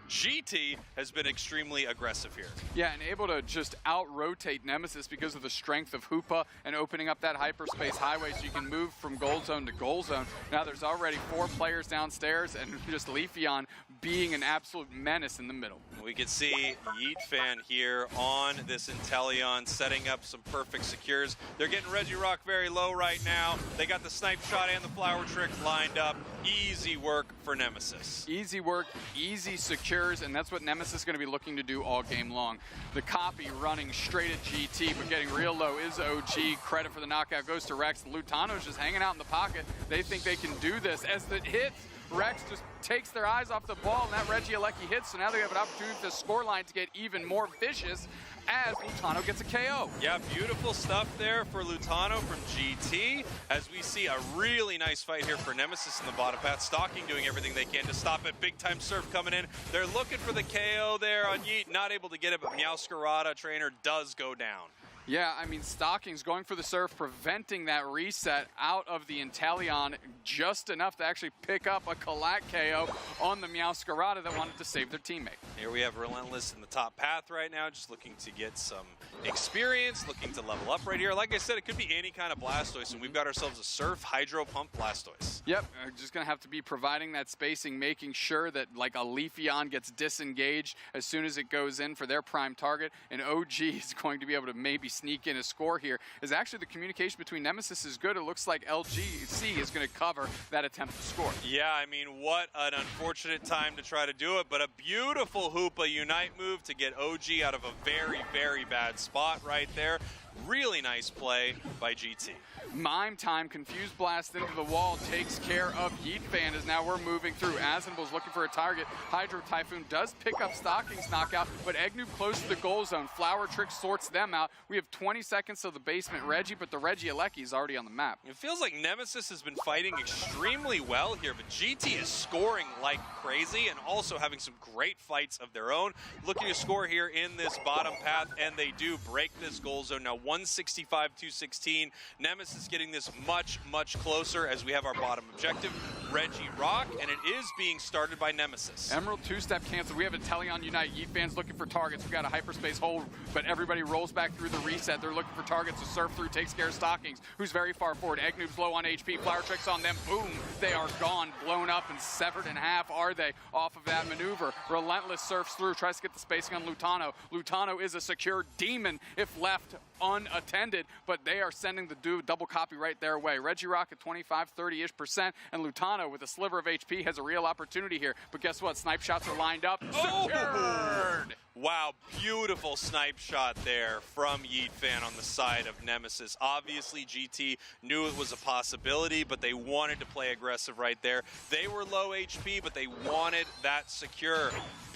GT has been extremely aggressive here. Yeah, and able to just out-rotate Nemesis because of the strength of Hoopa and opening up that hyperspace highway so you can move from goal zone to goal zone. Now there's already 4 players downstairs and just Leafeon being an absolute menace in the middle. We can see Yeet Fan here on this Inteleon setting up some perfect secures. They're getting Regirock very low right now. They got the snipe shot and the flower trick lined up. Easy work for Nemesis. Easy work, easy secures, and that's what Nemesis is going to be looking to do all game long. The copy running straight at GT, but getting real low is OG. Credit for the knockout goes to Rex. Lutano's just hanging out in the pocket. They think they can do this. As the hits, Rex just takes their eyes off the ball, and that Regieleki hits, so now they have an opportunity for the scoreline to get even more vicious as Lutano gets a KO. Yeah, beautiful stuff there for Lutano from GT, as we see a really nice fight here for Nemesis in the bottom path. Stalking doing everything they can to stop it. Big time surf coming in. They're looking for the KO there on Yeet, not able to get it, but Meowscarada trainer does go down. Yeah, I mean, Stocking's going for the surf, preventing that reset out of the Inteleon just enough to actually pick up a Kalak KO on the Meowscarada that wanted to save their teammate. Here we have Relentless in the top path right now, just looking to get some experience, looking to level up right here. Like I said, it could be any kind of Blastoise, and we've got ourselves a Surf Hydro Pump Blastoise. Yep, just going to have to be providing that spacing, making sure that like a Leafeon gets disengaged as soon as it goes in for their prime target, and OG is going to be able to maybe sneak in a score here. Is actually the communication between Nemesis is good. It looks like LGC is going to cover that attempt to score. Yeah, I mean, what an unfortunate time to try to do it, but a beautiful Hoopa Unite move to get OG out of a very, very bad spot right there. Really nice play by GT. Mime time, Confused Blast into the wall, takes care of Yeet Fan as now we're moving through. Azenable's looking for a target. Hydro Typhoon does pick up Stocking's knockout, but Eggnoob close to the goal zone. Flower Trick sorts them out. We have 20 seconds to the basement Reggie, but the Regieleki is already on the map. It feels like Nemesis has been fighting extremely well here, but GT is scoring like crazy and also having some great fights of their own. Looking to score here in this bottom path, and they do break this goal zone. Now 165-216. Nemesis getting this much, much closer as we have our bottom objective, Regirock, and it is being started by Nemesis. Emerald two-step canceled. We have Inteleon Unite. Yeet Fan's looking for targets. We've got a hyperspace hold, but everybody rolls back through the reset. They're looking for targets to surf through, takes care of Stockings, who's very far forward. Eggnoob's low on HP. Flower Trick's on them. Boom. They are gone, blown up, and severed in half, are they, off of that maneuver. Relentless surfs through, tries to get the spacing on Lutano. Lutano is a secure demon if left unattended, but they are sending the double copy right their way. Regirock at 25-30-ish%, and Lutano with a sliver of HP has a real opportunity here. But guess what? Snipe shots are lined up. Secured! Wow, beautiful snipe shot there from Yeet Fan on the side of Nemesis. Obviously, GT knew it was a possibility, but they wanted to play aggressive right there. They were low HP, but they wanted that secure.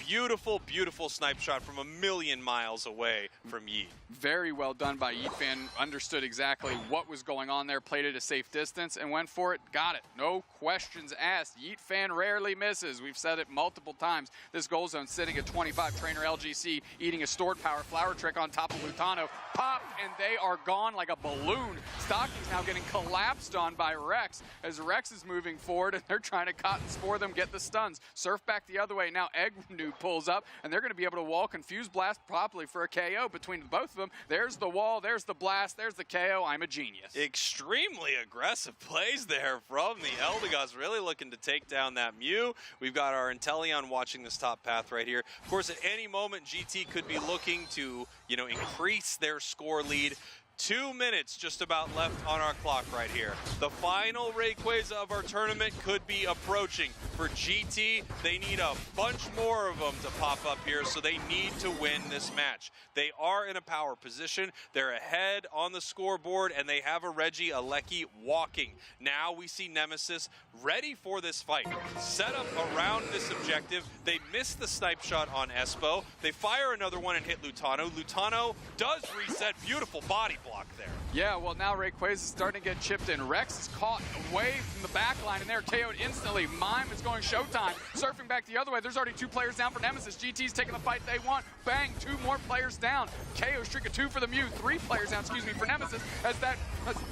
Beautiful, beautiful snipe shot from a million miles away from Yeet. Very well done by Yeet Fan. Understood exactly what was going on there, played at a safe distance, and went for it. Got it. No questions asked. Yeet Fan rarely misses. We've said it multiple times. This goal zone sitting at 25. Trainer LGC eating a stored power. Flower Trick on top of Lutano. Popped, and they are gone like a balloon. Stocking's now getting collapsed on by Rex as Rex is moving forward, and they're trying to cotton spore them, get the stuns. Surf back the other way. Now Eggnoob pulls up, and they're going to be able to wall Confused Blast properly for a KO between both of them. There's the wall, there's the blast, there's the KO. I'm a genius. Extremely aggressive plays there from the Eldegoss, really looking to take down that Mew. We've got our Inteleon watching this top path right here. Of course, at any moment, GT could be looking to, increase their score lead. 2 minutes just about left on our clock right here. The final Rayquaza of our tournament could be approaching. For GT, they need a bunch more of them to pop up here, so they need to win this match. They are in a power position. They're ahead on the scoreboard, and they have a Regieleki walking. Now we see Nemesis ready for this fight. Set up around this objective. They miss the snipe shot on Espo. They fire another one and hit Lutano. Lutano does reset. Beautiful body block there. Yeah, well, now Rayquaza is starting to get chipped in. Rex is caught away from the back line, and they're KO'd instantly. Mime is going showtime, surfing back the other way. There's already 2 players down for Nemesis. GT's taking the fight they want. Bang, 2 more players down. KO streak of 2 for the Mew, 3 players down, for Nemesis, as that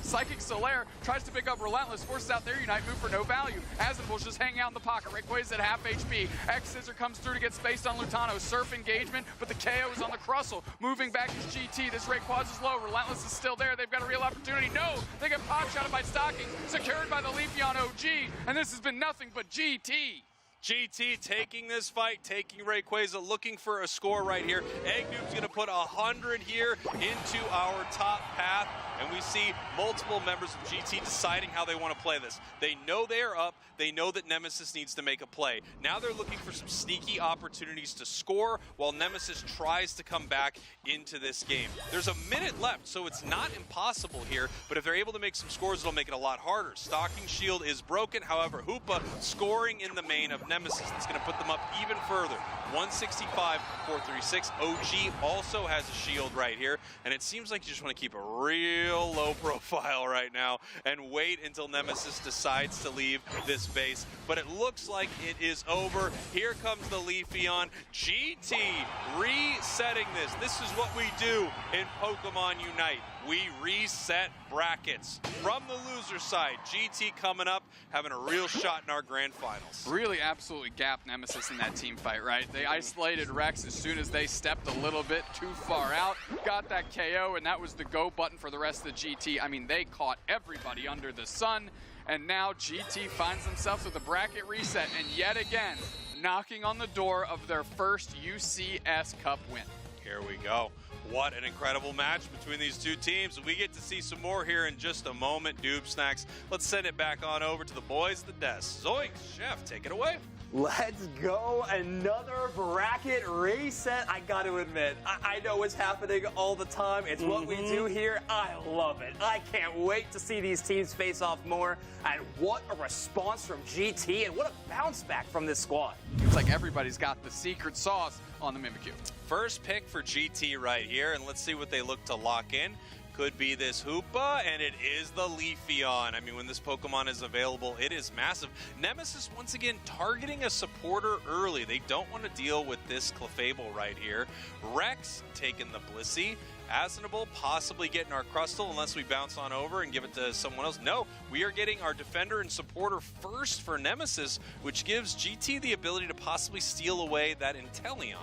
Psychic Solaire tries to pick up Relentless, forces out their Unite move for no value. Asinable's just hanging out in the pocket. Rayquaza at half HP. X-Scissor comes through to get spaced on Lutano. Surf engagement, but the KO is on the Crustle. Moving back is GT. This Rayquaza is low. Relentless is still there. They've got a real opportunity. No, they get pop shotted by Stocking, secured by the Leafeon OG, and this has been nothing but GT. GT taking this fight, taking Rayquaza, looking for a score right here. Eggnoob's going to put 100 here into our top path, and we see multiple members of GT deciding how they want to play this. They know they are up. They know that Nemesis needs to make a play. Now they're looking for some sneaky opportunities to score while Nemesis tries to come back into this game. There's a minute left, so it's not impossible here, but if they're able to make some scores, it'll make it a lot harder. Stocking shield is broken. However, Hoopa scoring in the main of Nemesis. That's going to put them up even further. 165, 436. OG also has a shield right here, and it seems like you just want to keep a real low profile right now and wait until Nemesis decides to leave this base. But it looks like it is over. Here comes the Leafeon. GT resetting this. This is what we do in Pokemon Unite. We reset brackets. From the loser side, GT coming up, having a real shot in our grand finals. Really absolutely gapped Nemesis in that team fight, right? They isolated Rex as soon as they stepped a little bit too far out, got that KO, and that was the go button for the rest of the GT. I mean, they caught everybody under the sun, and now GT finds themselves with a bracket reset, and yet again, knocking on the door of their first UCS Cup win. Here we go. What an incredible match between these two teams. We get to see some more here in just a moment. Doob Snacks, let's send it back on over to the boys at the desk. Zoinks, Chef, take it away. Let's go. Another bracket reset. I got to admit, I know what's happening all the time. It's what we do here. I love it. I can't wait to see these teams face off more. And what a response from GT, and what a bounce back from this squad. It's like everybody's got the secret sauce on the Mimikyu. First pick for GT right here, and let's see what they look to lock in. Could be this Hoopa, and it is the Leafeon. I mean, when this Pokemon is available, it is massive. Nemesis, once again, targeting a supporter early. They don't want to deal with this Clefable right here. Rex taking the Blissey. Asinable possibly getting our Crustle unless we bounce on over and give it to someone else. No, we are getting our defender and supporter first for Nemesis, which gives GT the ability to possibly steal away that Inteleon.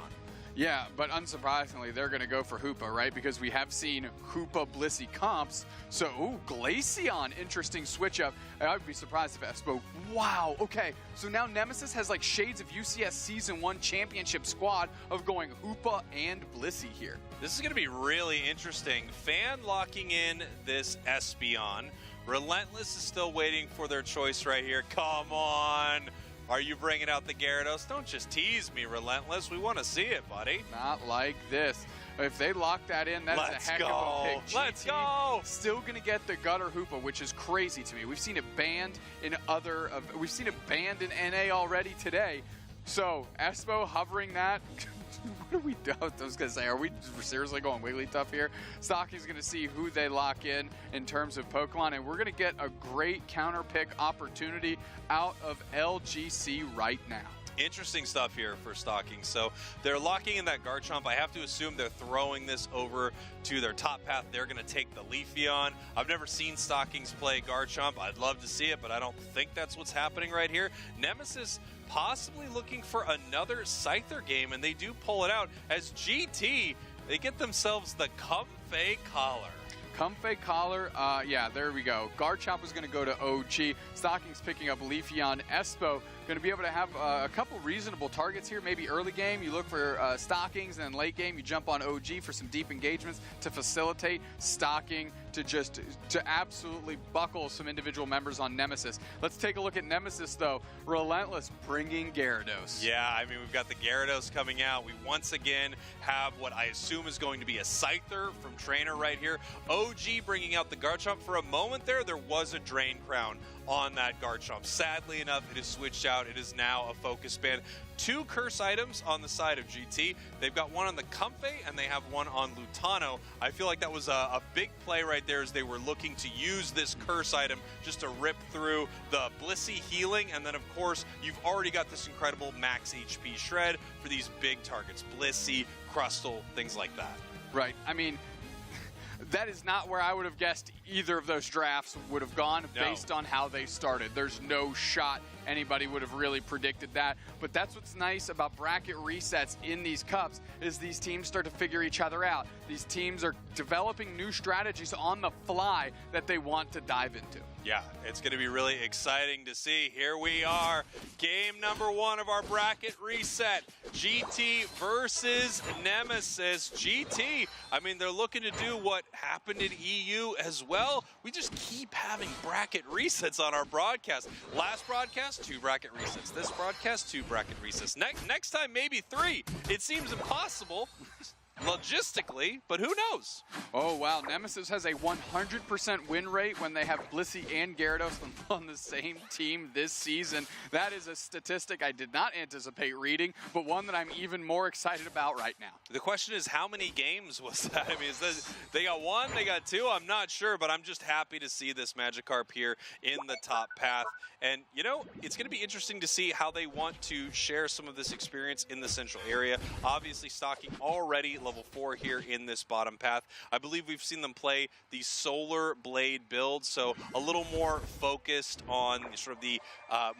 Yeah, but unsurprisingly, they're going to go for Hoopa, right? Because we have seen Hoopa Blissey comps. So, ooh, Glaceon, interesting switch up. I would be surprised if Espo. Wow, okay. So now Nemesis has like shades of UCS Season 1 Championship squad of going Hoopa and Blissey here. This is going to be really interesting. Fan locking in this Espeon. Relentless is still waiting for their choice right here. Come on. Are you bringing out the Gyarados? Don't just tease me, Relentless. We want to see it, buddy. Not like this. If they lock that in, that's a heck of a pick. Let's go. Still going to get the Gutter Hoopa, which is crazy to me. We've seen it banned in we've seen it banned in NA already today. So Espo hovering that. What are we doing? I was going to say, are we seriously going Wigglytuff here? Stocking's going to see who they lock in terms of Pokemon, and we're going to get a great counter pick opportunity out of LGC right now. Interesting stuff here for Stocking. So they're locking in that Garchomp. I have to assume they're throwing this over to their top path. They're going to take the Leafeon. I've never seen Stockings play Garchomp. I'd love to see it, but I don't think that's what's happening right here. Nemesis possibly looking for another Scyther game, and they do pull it out as GT, they get themselves the Comfey Collar. Comfey Collar, yeah, there we go. Garchomp is going to go to OG. Stocking's picking up Leafeon. Espo going to be able to have a couple reasonable targets here. Maybe early game, you look for Stockings, and then late game, you jump on OG for some deep engagements to facilitate Stocking to absolutely buckle some individual members on Nemesis. Let's take a look at Nemesis, though. Relentless bringing Gyarados. Yeah, I mean, we've got the Gyarados coming out. We once again have what I assume is going to be a Scyther from Trainer right here. OG bringing out the Garchomp. For a moment there was a Drain Crown on that Garchomp. Sadly enough, it is switched out. It is now a focus band. 2 curse items on the side of GT. They've got one on the Comfey and they have one on Lutano. I feel like that was a big play right there as they were looking to use this curse item just to rip through the Blissey healing. And then, of course, you've already got this incredible max HP shred for these big targets. Blissey, Crustle, things like that. Right. I mean, that is not where I would have guessed either of those drafts would have gone based on how they started. There's no shot anybody would have really predicted that. But that's what's nice about bracket resets in these cups is these teams start to figure each other out. These teams are developing new strategies on the fly that they want to dive into. Yeah, it's going to be really exciting to see. Here we are, game number 1 of our bracket reset. GT versus Nemesis. GT, I mean, they're looking to do what happened in EU as well. We just keep having bracket resets on our broadcast. Last broadcast, 2 bracket resets. This broadcast, 2 bracket resets. Next time, maybe 3. It seems impossible. Logistically, but who knows? Oh, wow. Nemesis has a 100% win rate when they have Blissey and Gyarados on the same team this season. That is a statistic I did not anticipate reading, but one that I'm even more excited about right now. The question is, how many games was that? I mean, they got 1, they got 2, I'm not sure, but I'm just happy to see this Magikarp here in the top path. And, you know, it's going to be interesting to see how they want to share some of this experience in the central area. Obviously, stocking already level 4 here in this bottom path. I believe we've seen them play the Solar Blade build, so a little more focused on sort of the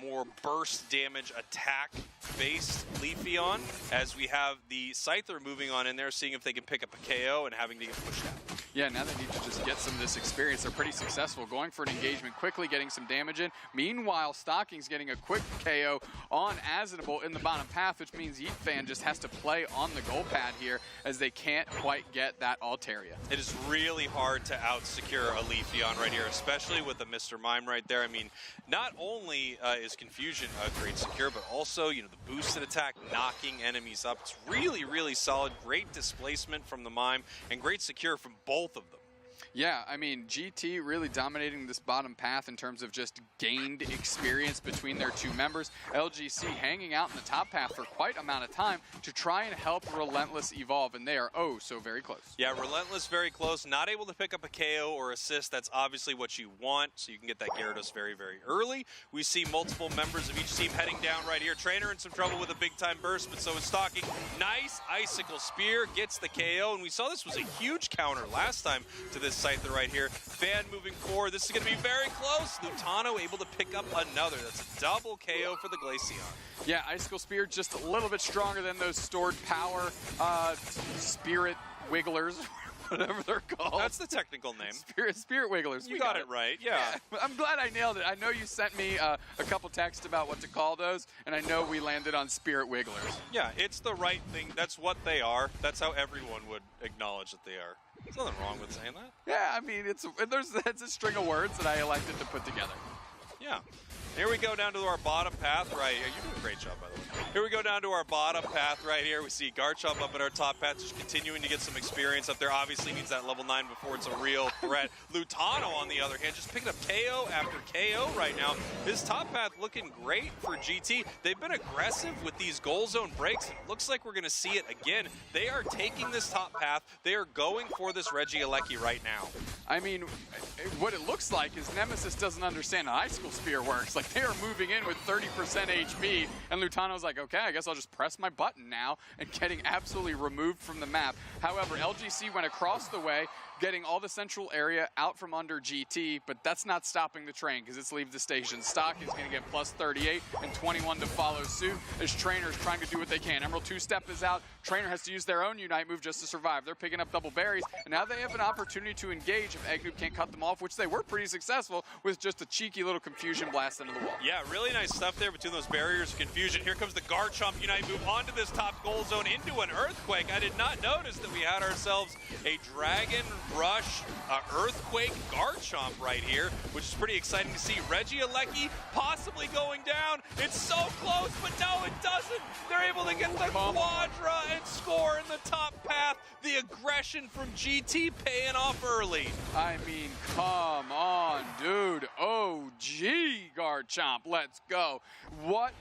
more burst damage attack-based Leafeon, as we have the Scyther moving on in there, seeing if they can pick up a KO and having to get pushed out. Yeah, now they need to just get some of this experience. They're pretty successful, going for an engagement quickly, getting some damage in. Meanwhile, Stocking's getting a quick KO on Asinable in the bottom path, which means Yeetfan just has to play on the goal pad here as they can't quite get that Altaria. It is really hard to out-secure a Leafeon right here, especially with the Mr. Mime right there. I mean, not only is Confusion a great secure, but also, you know, the boosted attack, knocking enemies up. It's really, really solid. Great displacement from the Mime, and great secure from both of them. Yeah, I mean, GT really dominating this bottom path in terms of just gained experience between their 2 members. LGC hanging out in the top path for quite amount of time to try and help Relentless evolve, and they are oh so very close. Yeah, Relentless very close. Not able to pick up a KO or assist. That's obviously what you want, so you can get that Gyarados very, very early. We see multiple members of each team heading down right here. Trainer in some trouble with a big-time burst, but so is Stocking. Nice Icicle Spear, gets the KO, and we saw this was a huge counter last time to this Scyther right here. Fan moving forward. This is going to be very close. Lutano able to pick up another. That's a double KO for the Glaceon. Yeah, Icicle Spear just a little bit stronger than those stored power Spirit Wigglers, whatever they're called. That's the technical name. Spirit Wigglers. You got it right, yeah. I'm glad I nailed it. I know you sent me a couple texts about what to call those, and I know we landed on Spirit Wigglers. Yeah, it's the right thing. That's what they are. That's how everyone would acknowledge that they are. There's nothing wrong with saying that. Yeah, I mean, it's a string of words that I elected to put together. Yeah. Here we go down to our bottom path right here. You're doing a great job, by the way. Here we go down to our bottom path right here. We see Garchomp up at our top path, just continuing to get some experience up there. Obviously needs that level 9 before it's a real threat. Lutano, on the other hand, just picking up KO after KO right now. His top path looking great for GT. They've been aggressive with these goal zone breaks. It looks like we're going to see it again. They are taking this top path. They are going for this Regieleki right now. I mean, what it looks like is Nemesis doesn't understand how Icicle Spear works. Like, they are moving in with 30% HP, and Lutano's like, okay, I guess I'll just press my button now, and getting absolutely removed from the map. However, LGC went across the way, getting all the central area out from under GT, but that's not stopping the train because it's leave the station. Stock is going to get plus 38 and 21 to follow suit as Trainer's trying to do what they can. Emerald 2-step is out. Trainer has to use their own Unite move just to survive. They're picking up double berries, and now they have an opportunity to engage if Eggnoob can't cut them off, which they were pretty successful with just a cheeky little Confusion Blast into the wall. Yeah, really nice stuff there between those barriers of confusion. Here comes the Garchomp Unite move onto this top goal zone into an Earthquake. I did not notice that we had ourselves a Dragon Rush Earthquake Garchomp right here, which is pretty exciting to see. Regieleki possibly going down. It's so close, but no, it doesn't. They're able to get the Quadra and score in the top path. The aggression from GT paying off early. I mean, come on, dude. OG Garchomp, let's go. What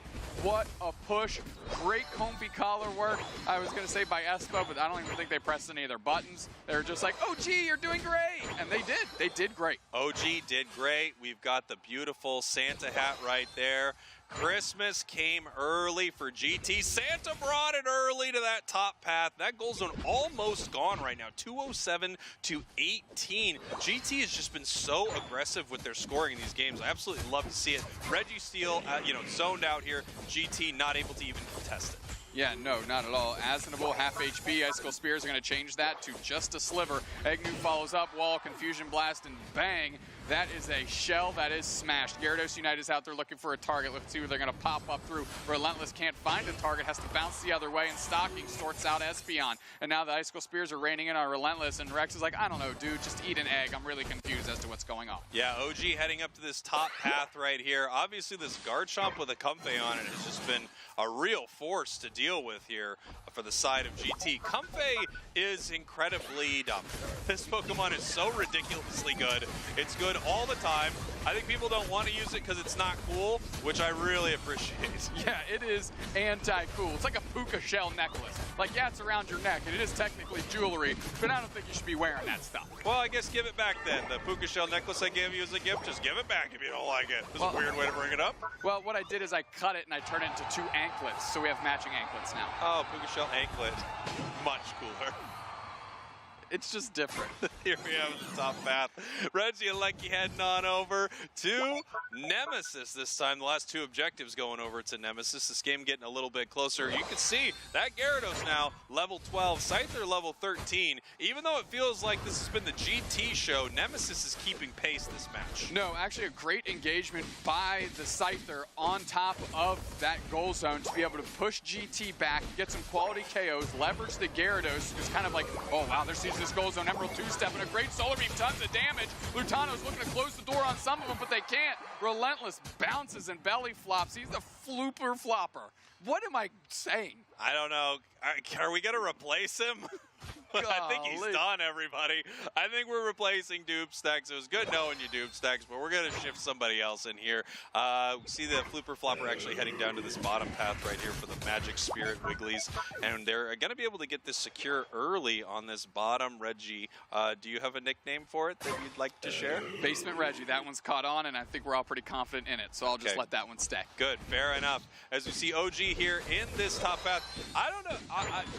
a push. Great comfy collar work. I was going to say by Espo, but I don't even think they pressed any of their buttons. They were just like, OG, you're doing great. And they did. They did great. OG did great. We've got the beautiful Santa hat right there. Christmas came early for GT. Santa brought it early to that top path. That goal zone almost gone right now, 207 to 18. GT has just been so aggressive with their scoring in these games. I absolutely love to see it. Registeel, zoned out here. GT not able to even contest it. Yeah, no, not at all. Asnable, half HP. Icicle Spears are going to change that to just a sliver. Eggnoo follows up, wall, Confusion Blast, and bang. That is a shell that is smashed. Gyarados Unite is out there looking for a target. Let's see who they're going to pop up through. Relentless can't find a target, has to bounce the other way, and Stocking sorts out Espeon. And now the Icicle Spears are raining in on Relentless, and Rex is like, I don't know, dude, just eat an egg. I'm really confused as to what's going on. Yeah, OG heading up to this top path right here. Obviously, this Garchomp with a Comfey on it has just been a real force to deal with here for the side of GT. Comfey is incredibly dumb. This Pokemon is so ridiculously good. It's good all the time. I think people don't want to use it because it's not cool, which I really appreciate. Yeah, it is anti-cool. It's like a puka shell necklace. Like, yeah, it's around your neck, and it is technically jewelry, but I don't think you should be wearing that stuff. Well, I guess give it back then. The puka shell necklace I gave you as a gift, just give it back if you don't like it. This is a weird way to bring it up. Well, what I did is I cut it and I turned it into 2 anklets, so we have matching anklets now. Oh, puka shell anklet. Much cooler. It's just different. Here we have the top path. Regieleki heading on over to Nemesis this time. The last 2 objectives going over to Nemesis. This game getting a little bit closer. You can see that Gyarados now level 12, Scyther level 13. Even though it feels like this has been the GT show, Nemesis is keeping pace this match. No, actually a great engagement by the Scyther on top of that goal zone to be able to push GT back, get some quality KOs, leverage the Gyarados, who's kind of like, oh wow, there's this goal zone, Emerald 2-step, and a great Solar Beam, tons of damage. Lutano's looking to close the door on some of them, but they can't. Relentless bounces and belly flops. He's a flooper flopper. What am I saying? I don't know. Are we going to replace him? I think he's done, everybody. I think we're replacing Doomstax. It was good knowing you, Doomstax, but we're going to shift somebody else in here. We see the Flooper Flopper actually heading down to this bottom path right here for the Magic Spirit Wigglies, and they're going to be able to get this secure early on this bottom Reggie. Do you have a nickname for it that you'd like to share? Basement Reggie. That one's caught on, and I think we're all pretty confident in it, so I'll just let that one stay. Good. Fair enough. As we see OG here in this top path, I don't know.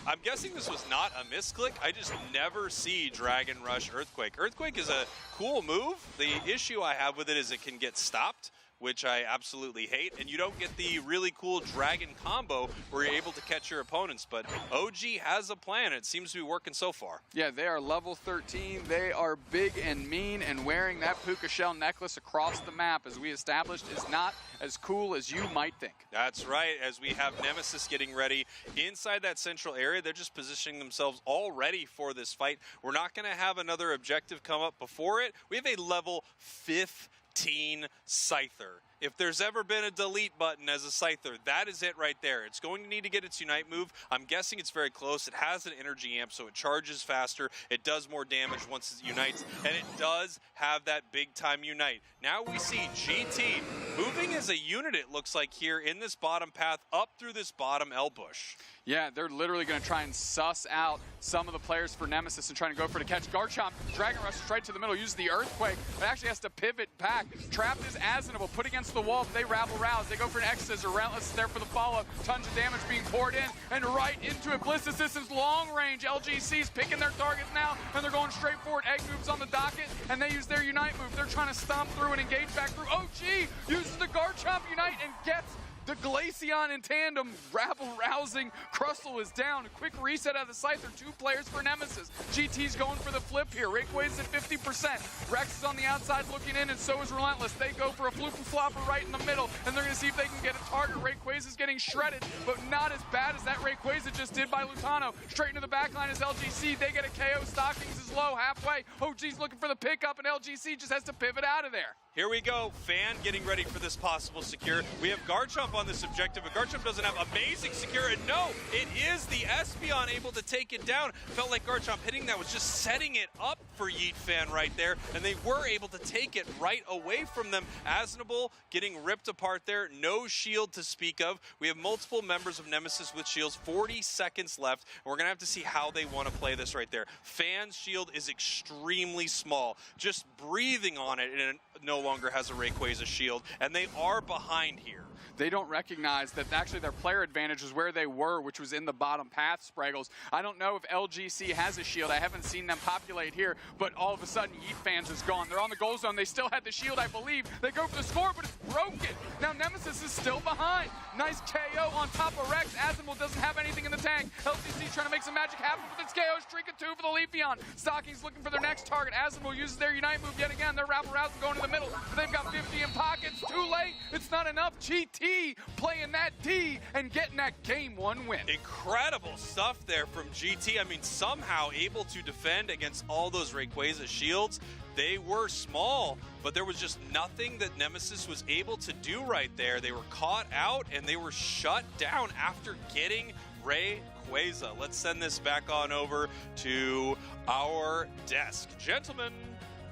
I'm guessing this was not a misclick. I just never see Dragon Rush Earthquake. Earthquake is a cool move. The issue I have with it is it can get stopped, which I absolutely hate, and you don't get the really cool dragon combo where you're able to catch your opponents, but OG has a plan. It seems to be working so far. Yeah, they are level 13. They are big and mean, and wearing that puka shell necklace across the map, as we established, is not as cool as you might think. That's right. As we have Nemesis getting ready inside that central area, they're just positioning themselves all ready for this fight. We're not going to have another objective come up before it. We have a level 15 Scyther. If there's ever been a delete button as a Scyther, that is it right there. It's going to need to get its Unite move. I'm guessing it's very close. It has an energy amp, so it charges faster. It does more damage once it unites, and it does have that big-time Unite. Now we see GT moving as a unit, it looks like, here in this bottom path up through this bottom L-bush. Yeah, they're literally going to try and suss out some of the players for Nemesis and trying to go for the catch. Garchomp, Dragon Rush right to the middle, uses the Earthquake, but actually has to pivot back. Trapped is Asnable, put against the wall, but they rabble rouse. They go for an X-Scissor. Relentless is there for the follow-up. Tons of damage being poured in, and right into it. Bliss Assistance, long range. LGC's picking their targets now, and they're going straight forward. Egg moves on the docket, and they use their Unite move. They're trying to stomp through and engage back through. OG uses the Garchomp Unite and gets The Glaceon in tandem, rabble-rousing. Crustle is down. A quick reset out of the Scyther. 2 players for Nemesis. GT's going for the flip here. Rayquaza's at 50%. Rex is on the outside looking in, and so is Relentless. They go for a floop-and-flopper right in the middle, and they're going to see if they can get a target. Rayquaza's getting shredded, but not as bad as that Rayquaza just did by Lutano. Straight into the back line is LGC. They get a KO. Stockings is low, halfway. OG's looking for the pickup, and LGC just has to pivot out of there. Here we go. Fan getting ready for this possible secure. We have Garchomp on this objective, but Garchomp doesn't have amazing secure. And no, it is the Espeon able to take it down. Felt like Garchomp hitting that was just setting it up for Yeet Fan right there. And they were able to take it right away from them. Asnable getting ripped apart there. No shield to speak of. We have multiple members of Nemesis with shields. 40 seconds left. And we're going to have to see how they want to play this right there. Fan's shield is extremely small. Just breathing on it, and it no longer has a Rayquaza shield, and they are behind here. They don't recognize that actually their player advantage is where they were, which was in the bottom path, Spraggles. I don't know if LGC has a shield. I haven't seen them populate here, but all of a sudden, Yeet Fans is gone. They're on the goal zone. They still had the shield, I believe. They go for the score, but it's broken. Now Nemesis is still behind. Nice KO on top of Rex. Azumarill doesn't have anything in the tank. LGC trying to make some magic happen with its KO. Streak of 2 for the Leafeon. Stockings looking for their next target. Azumarill uses their Unite move yet again. They're rabble-rousing going to the middle. But they've got 50 in pockets. Too late. It's not enough. GT playing that D and getting that game 1 win. Incredible stuff there from GT. I mean, somehow able to defend against all those Rayquaza shields. They were small, but there was just nothing that Nemesis was able to do right there. They were caught out and they were shut down after getting Rayquaza. Let's send this back on over to our desk. Gentlemen.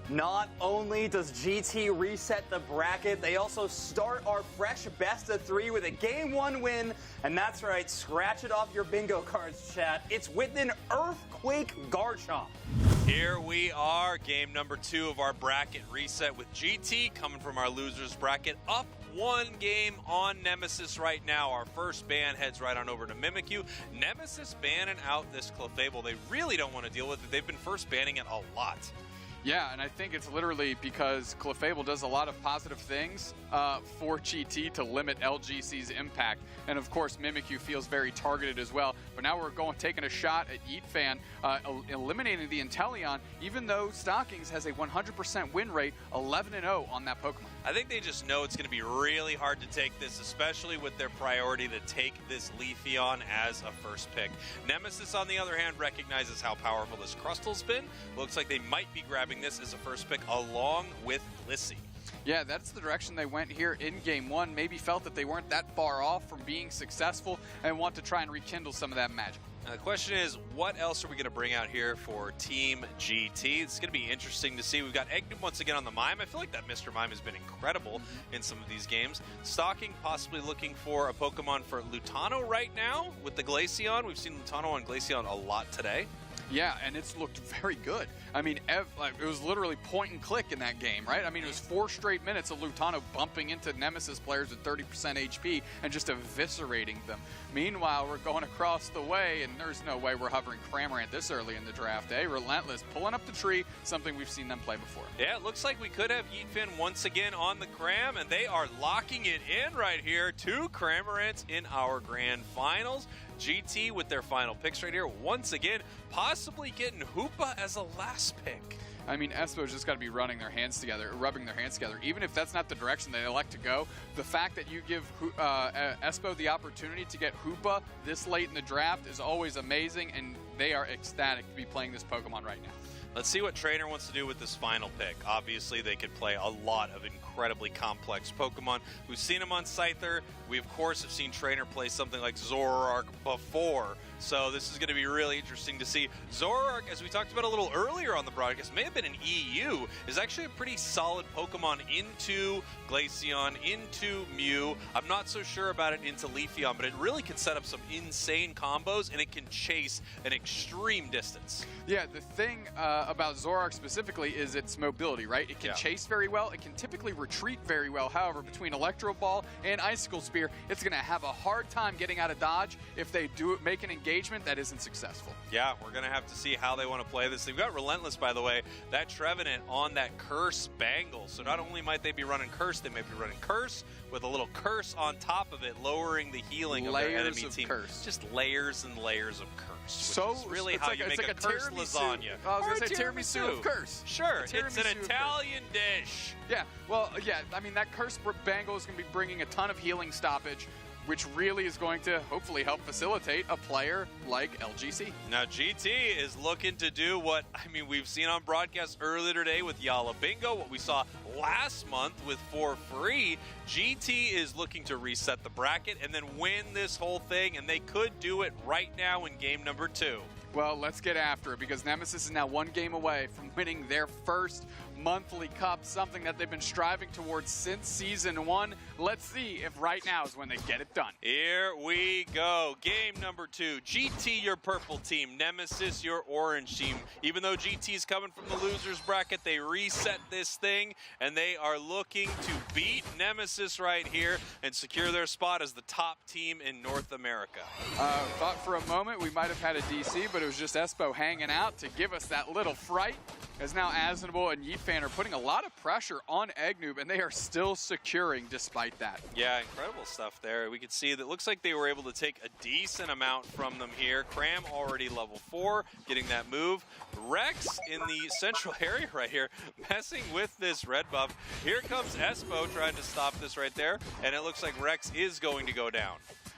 Not only does GT reset the bracket, they also start our fresh best of 3 with a game 1 win. And that's right, scratch it off your bingo cards, chat. It's with an Earthquake Garchomp. Here we are, game number 2 of our bracket reset with GT coming from our losers bracket, up 1 game on Nemesis right now. Our first ban heads right on over to Mimikyu. Nemesis banning out this Clefable. They really don't want to deal with it. They've been first banning it a lot. Yeah, and I think it's literally because Clefable does a lot of positive things for GT to limit LGC's impact. And of course, Mimikyu feels very targeted as well. But now we're taking a shot at Yeet Fan, eliminating the Inteleon, even though Stockings has a 100% win rate, 11-0 on that Pokemon. I think they just know it's going to be really hard to take this, especially with their priority to take this Leafeon as a first pick. Nemesis, on the other hand, recognizes how powerful this Crustal's been. Looks like they might be grabbing this as a first pick along with Lissy. Yeah, that's the direction they went here in game 1. Maybe felt that they weren't that far off from being successful and want to try and rekindle some of that magic. Now the question is, what else are we going to bring out here for Team GT? It's going to be interesting to see. We've got Egnum once again on the Mime. I feel like that Mr. Mime has been incredible in some of these games. Stocking possibly looking for a Pokemon for Lutano right now with the Glaceon. We've seen Lutano on Glaceon a lot today. Yeah, and it's looked very good. I mean, it was literally point and click in that game, right? I mean, it was 4 straight minutes of Lutano bumping into Nemesis players with 30% HP and just eviscerating them. Meanwhile, we're going across the way, and there's no way we're hovering Cramorant this early in the draft, eh? Relentless pulling up the tree, something we've seen them play before. Yeah, it looks like we could have Yeet Fan once again on the Cram, and they are locking it in right here. 2 Cramorants in our grand finals. GT with their final picks right here. Once again, possibly getting Hoopa as a last pick. I mean, Espo's just got to be rubbing their hands together. Even if that's not the direction they elect to go, the fact that you give Espo the opportunity to get Hoopa this late in the draft is always amazing, and they are ecstatic to be playing this Pokemon right now. Let's see what Trainer wants to do with this final pick. Obviously, they could play a lot of incredibly complex Pokemon. We've seen them on Scyther. We, of course, have seen Trainer play something like Zoroark before. So this is going to be really interesting to see. Zoroark, as we talked about a little earlier on the broadcast, may have been an EU, is actually a pretty solid Pokemon into Glaceon, into Mew. I'm not so sure about it into Leafeon, but it really can set up some insane combos, and it can chase an extreme distance. Yeah, the thing about Zoroark specifically is its mobility, right? It can chase very well. It can typically retreat very well. However, between Electro Ball and Icicle Spear, it's going to have a hard time getting out of dodge if they make an engagement that isn't successful. Yeah, we're going to have to see how they want to play this. They've got Relentless, by the way, that Trevenant on that Curse Bangle. So not only might they be running Curse, they may be running Curse with a little curse on top of it, lowering the healing of their enemy team. Curse. Just layers and layers of curse. So which is really how you make a curse lasagna. I was Or going to say tiramisu of curse. Sure, it's an tiramisu of Italian dish. Yeah, well, yeah, I mean, that curse bangle is going to be bringing a ton of healing stoppage, which really is going to hopefully help facilitate a player like LGC. Now, GT is looking to do what, I mean, we've seen on broadcast earlier today with Yala Bingo, what we saw last month with For Free. GT is looking to reset the bracket and then win this whole thing, and they could do it right now in game number 2. Well, let's get after it, because Nemesis is now one game away from winning their first monthly cup, something that they've been striving towards since Season 1. Let's see if right now is when they get it done. Here we go. Game number 2. GT, your purple team. Nemesis, your orange team. Even though GT's coming from the losers bracket, they reset this thing, and they are looking to beat Nemesis right here and secure their spot as the top team in North America. Thought for a moment we might have had a DC, but it was just Espo hanging out to give us that little fright, as now Aznable and Yeetfan are putting a lot of pressure on Eggnoob, and they are still securing despite that. Yeah, incredible stuff there. We could see that it looks like they were able to take a decent amount from them here. Cram already level 4, getting that move. Rex in the central area right here, messing with this red buff. Here comes Espo trying to stop this right there, and it looks like Rex is going to go down.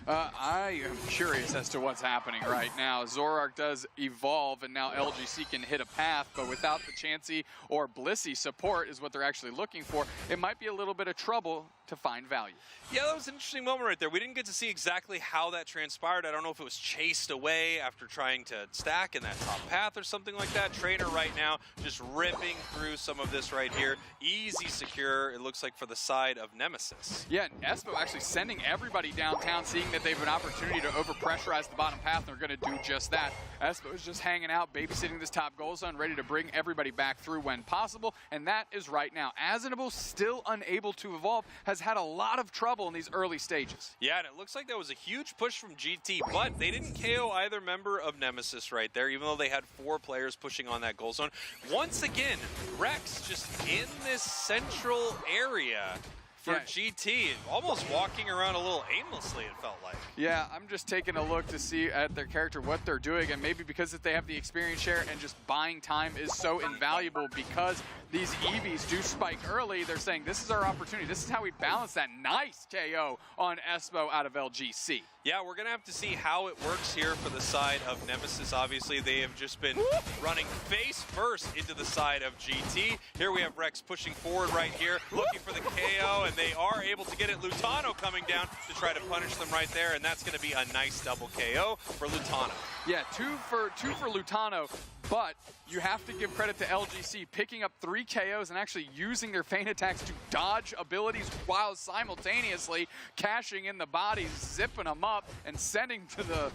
I am curious as to what's happening right now. Zoroark does evolve, and now LGC can hit a path, but without the Chansey or Blissey support is what they're actually looking for. It might be a little bit of trouble to find value. Yeah, that was an interesting moment right there. We didn't get to see exactly how that transpired. I don't know if it was chased away after trying to stack in that top path or something like that. Trainer right now just ripping through some of this right here. Easy secure, it looks like, for the side of Nemesis. Yeah, and Espo actually sending everybody downtown, seeing that they have an opportunity to overpressurize the bottom path, and they're going to do just that. Espo is just hanging out, babysitting this top goal zone, ready to bring everybody back through when possible, and that is right now. Aznable, still unable to evolve, has had a lot of trouble in these early stages. Yeah, and it looks like that was a huge push from GT, but they didn't KO either member of Nemesis right there, even though they had 4 players pushing on that goal zone. Once again, Rex just in this central area for GT, almost walking around a little aimlessly, it felt like. Yeah, I'm just taking a look to see at their character what they're doing, and maybe because they have the experience share and just buying time is so invaluable because these EVs do spike early, they're saying this is our opportunity. This is how we balance that nice KO on Espo out of LGC. Yeah, we're going to have to see how it works here for the side of Nemesis. Obviously, they have just been running face first into the side of GT. Here we have Rex pushing forward right here, looking for the KO, and they are able to get it. Lutano coming down to try to punish them right there, and that's going to be a nice double KO for Lutano. Yeah, two for Lutano, but you have to give credit to LGC picking up 3 KOs and actually using their feint attacks to dodge abilities while simultaneously cashing in the bodies, zipping them up, and sending to the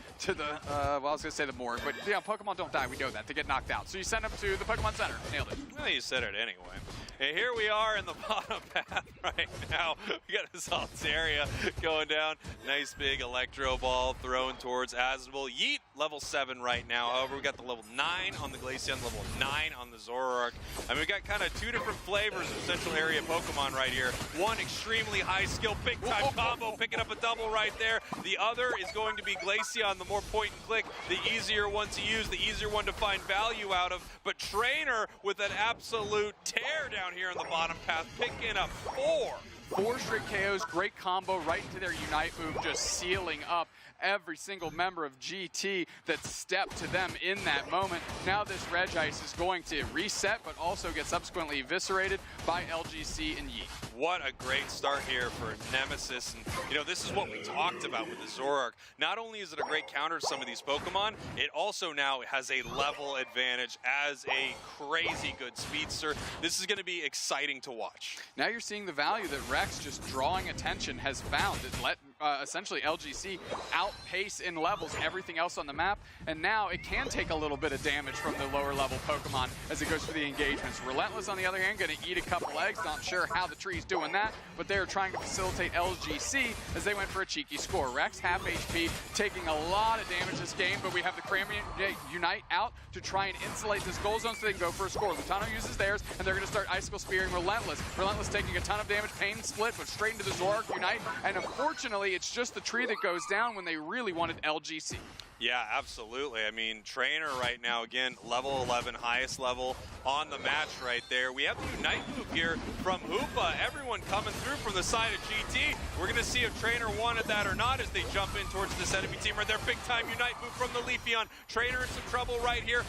well, I was going to say the morgue, but yeah, Pokemon don't die, we know that, to get knocked out. So you send them to the Pokemon Center. Nailed it. Well, you said it anyway. And here we are in the bottom path right now. We got this Altaria going down. Nice big Electro Ball thrown towards Aznable. Yeet, level 7 right now. However, we got the level 9 on the Glaceon, level 9 on the Zoroark. I mean, we got kind of 2 different flavors of Central Area Pokemon right here. One extremely high skill, big time combo, picking up a double right there. The other is going to be Glaceon, the more point and click, the easier one to use, the easier one to find value out of. But Trainer with an absolute tear down here on the bottom path, picking up 4 straight KOs, great combo right into their Unite move, just sealing up every single member of GT that stepped to them in that moment. Now this Regice is going to reset, but also get subsequently eviscerated by LGC and Yeet. What a great start here for Nemesis. And, you know, this is what we talked about with the Zoroark. Not only is it a great counter to some of these Pokemon, it also now has a level advantage as a crazy good speedster. This is going to be exciting to watch. Now you're seeing the value that Rex, just drawing attention, has found. It let essentially LGC outpace in levels everything else on the map, and now it can take a little bit of damage from the lower level Pokemon as it goes for the engagements. Relentless, on the other hand, going to eat a couple eggs. Not sure how the tree's doing that, but they are trying to facilitate LGC as they went for a cheeky score. Rex, half HP, taking a lot of damage this game, but we have the Cram Unite out to try and insulate this goal zone so they can go for a score. Lutano uses theirs, and they're going to start Icicle Spearing Relentless. Relentless taking a ton of damage, Pain Split, but straight into the Zoroark Unite, and unfortunately, it's just the tree that goes down when they really wanted LGC. Yeah, absolutely. I mean, Trainer right now, again, level 11, highest level on the match right there. We have the Unite move here from Hoopa. Everyone coming through from the side of GT. We're going to see if Trainer wanted that or not as they jump in towards this enemy team right there. Big time Unite move from the Leafeon. Trainer in some trouble right here.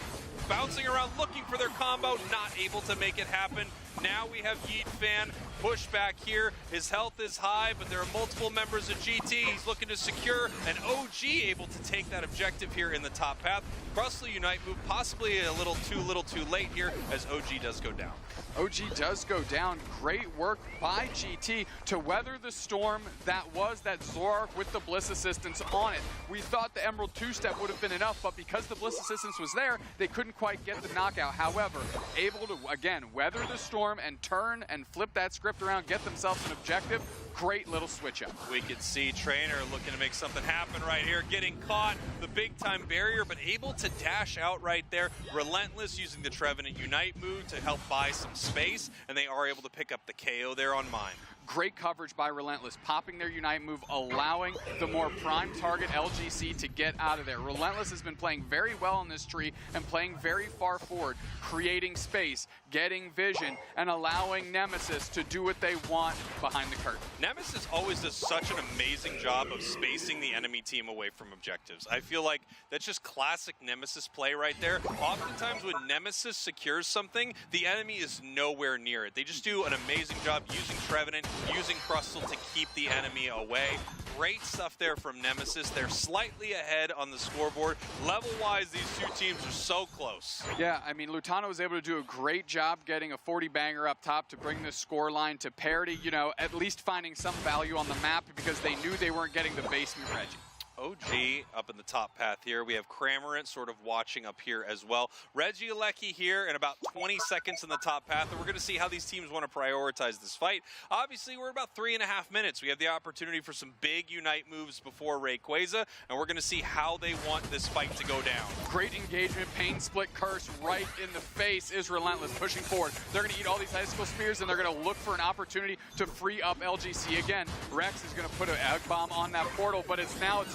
Bouncing around looking for their combo, not able to make it happen. Now we have Yeet Fan push back here. His health is high, but there are multiple members of GT. He's looking to secure an OG, able to take that objective here in the top path. Crustle Unite move possibly a little too late here as OG does go down. OG does go down. Great work by GT to weather the storm that was that Zoroark with the Bliss Assistance on it. We thought the Emerald 2-step would have been enough, but because the Bliss Assistance was there, they couldn't quite get the knockout. However, able to, again, weather the storm and turn and flip that script around, get themselves an objective. Great little switch up. We could see Trainer looking to make something happen right here, getting caught, the big time barrier, but able to dash out right there. Relentless using the Trevenant Unite move to help buy some space, and they are able to pick up the KO there on Mine. Great coverage by Relentless, popping their Unite move, allowing the more prime target LGC to get out of there. Relentless has been playing very well on this tree and playing very far forward, creating space, getting vision, and allowing Nemesis to do what they want behind the curtain. Nemesis always does such an amazing job of spacing the enemy team away from objectives. I feel like that's just classic Nemesis play right there. Oftentimes when Nemesis secures something, the enemy is nowhere near it. They just do an amazing job using Trevenant, using Crustle to keep the enemy away. Great stuff there from Nemesis. They're slightly ahead on the scoreboard. Level-wise, these two teams are so close. Yeah, I mean, Lutano was able to do a great job getting a 40-banger up top to bring the score line to parity, you know, at least finding some value on the map because they knew they weren't getting the basement Reggie. OG up in the top path here. We have Cramorant sort of watching up here as well. Regieleki here in about 20 seconds in the top path, and we're going to see how these teams want to prioritize this fight. Obviously, we're about 3.5 minutes. We have the opportunity for some big Unite moves before Rayquaza, and we're going to see how they want this fight to go down. Great engagement, Pain Split Curse right in the face is Relentless, pushing forward. They're going to eat all these Icicle Spears, and they're going to look for an opportunity to free up LGC again. Rex is going to put an Egg Bomb on that portal, but it's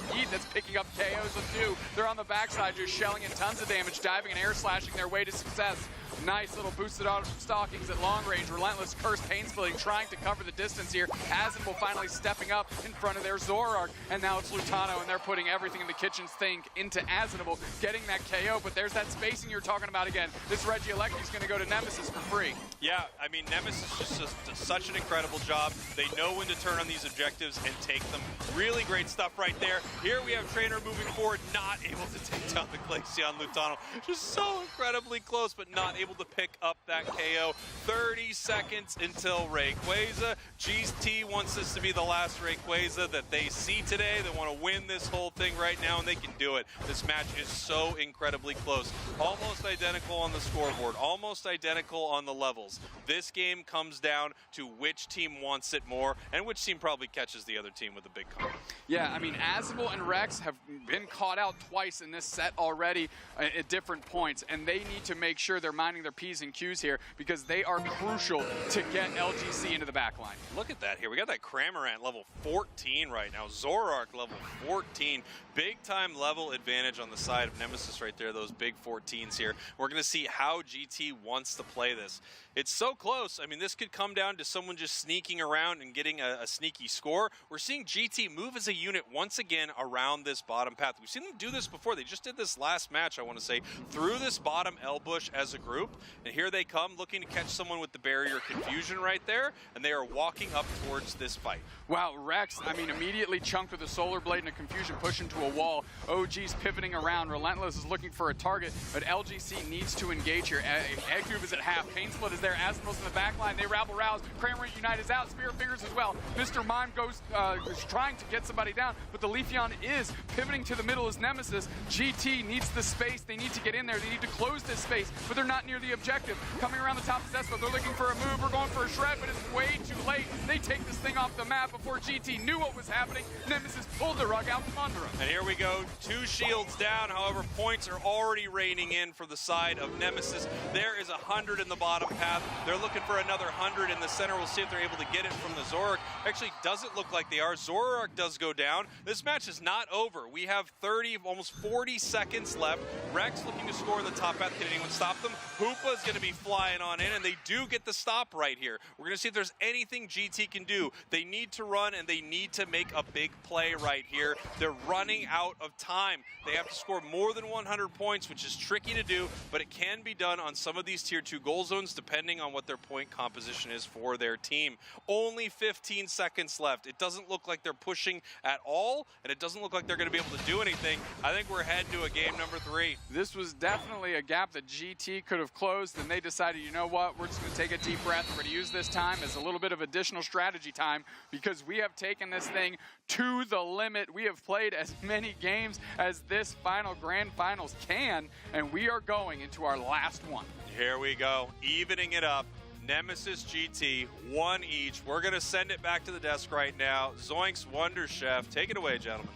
Yeet that's picking up KOs of two. They're on the backside just shelling in tons of damage, diving and air slashing their way to success. Nice little boosted auto stockings at long range. Relentless Curse, Pain Splitting, trying to cover the distance here. Asinble finally stepping up in front of their Zoroark, and now it's Lutano, and they're putting everything in the kitchen sink into Asinble, getting that KO, but there's that spacing you're talking about again. This Regieleki's going to go to Nemesis for free. Yeah, I mean, Nemesis just does such an incredible job. They know when to turn on these objectives and take them. Really great stuff right there. Here we have Trainer moving forward, not able to take down the Glaceon Lutano. Just so incredibly close, but not able to pick up that KO. 30 seconds until Rayquaza. GT wants this to be the last Rayquaza that they see today. They want to win this whole thing right now, and they can do it. This match is so incredibly close. Almost identical on the scoreboard, almost identical on the levels. This game comes down to which team wants it more, and which team probably catches the other team with a big combo. Yeah, I mean, Asinble and Rex have been caught out twice in this set already at different points, and they need to make sure they're minding their P's and Q's here because they are crucial to get LGC into the back line. Look at that here. We got that Cramorant level 14 right now. Zoroark level 14. Big time level advantage on the side of Nemesis right there, those big 14s here. We're going to see how GT wants to play this. It's so close. I mean, this could come down to someone just sneaking around and getting a sneaky score. We're seeing GT move as a unit once again around this bottom path. We've seen them do this before. They just did this last last match, I want to say, through this bottom L bush as a group. And here they come looking to catch someone with the barrier confusion right there. And they are walking up towards this fight. Wow, Rex, I mean, immediately chunked with a solar blade and a confusion push into a wall. OG's pivoting around. Relentless is looking for a target, but LGC needs to engage here. Egg Noob is at half. Pain Split is there. Asimil's in the back line. They rabble rouse. Kramer Unite is out. Spirit Fingers as well. Mr. Mime goes is trying to get somebody down, but the Leafeon is pivoting to the middle as Nemesis. GT needs the space. They need to get in there. They need to close this space, but they're not near the objective. Coming around the top of Zespo, they're looking for a move. We're going for a shred, but it's way too late. They take this thing off the map before GT knew what was happening. Nemesis pulled the rug out from under him. And here we go, 2 shields down. However, points are already raining in for the side of Nemesis. There is 100 in the bottom path. They're looking for another 100 in the center. We'll see if they're able to get it from the Zoroark. Actually, doesn't look like they are. Zoroark does go down. This match is not over. We have 30, almost 40 seconds left. Rex looking to score in the top path. Can anyone stop them? Hoopa's going to be flying on in, and they do get the stop right here. We're going to see if there's anything GT can do. They need to run, and they need to make a big play right here. They're running out of time. They have to score more than 100 points, which is tricky to do, but it can be done on some of these tier 2 goal zones depending on what their point composition is for their team. Only 15 seconds left. It doesn't look like they're pushing at all, and it doesn't look like they're going to be able to do anything. I think we're heading to a game number 3. This was definitely a gap that GT could have closed, and they decided, you know what, we're just going to take a deep breath. We're going to use this time as a little bit of additional strategy time because we have taken this thing to the limit. We have played as many games as this final grand finals can, and we are going into our last one. Here we go, evening it up. Nemesis GT, 1 each. We're going to send it back to the desk right now. Zoinks Wonder Chef, take it away, gentlemen.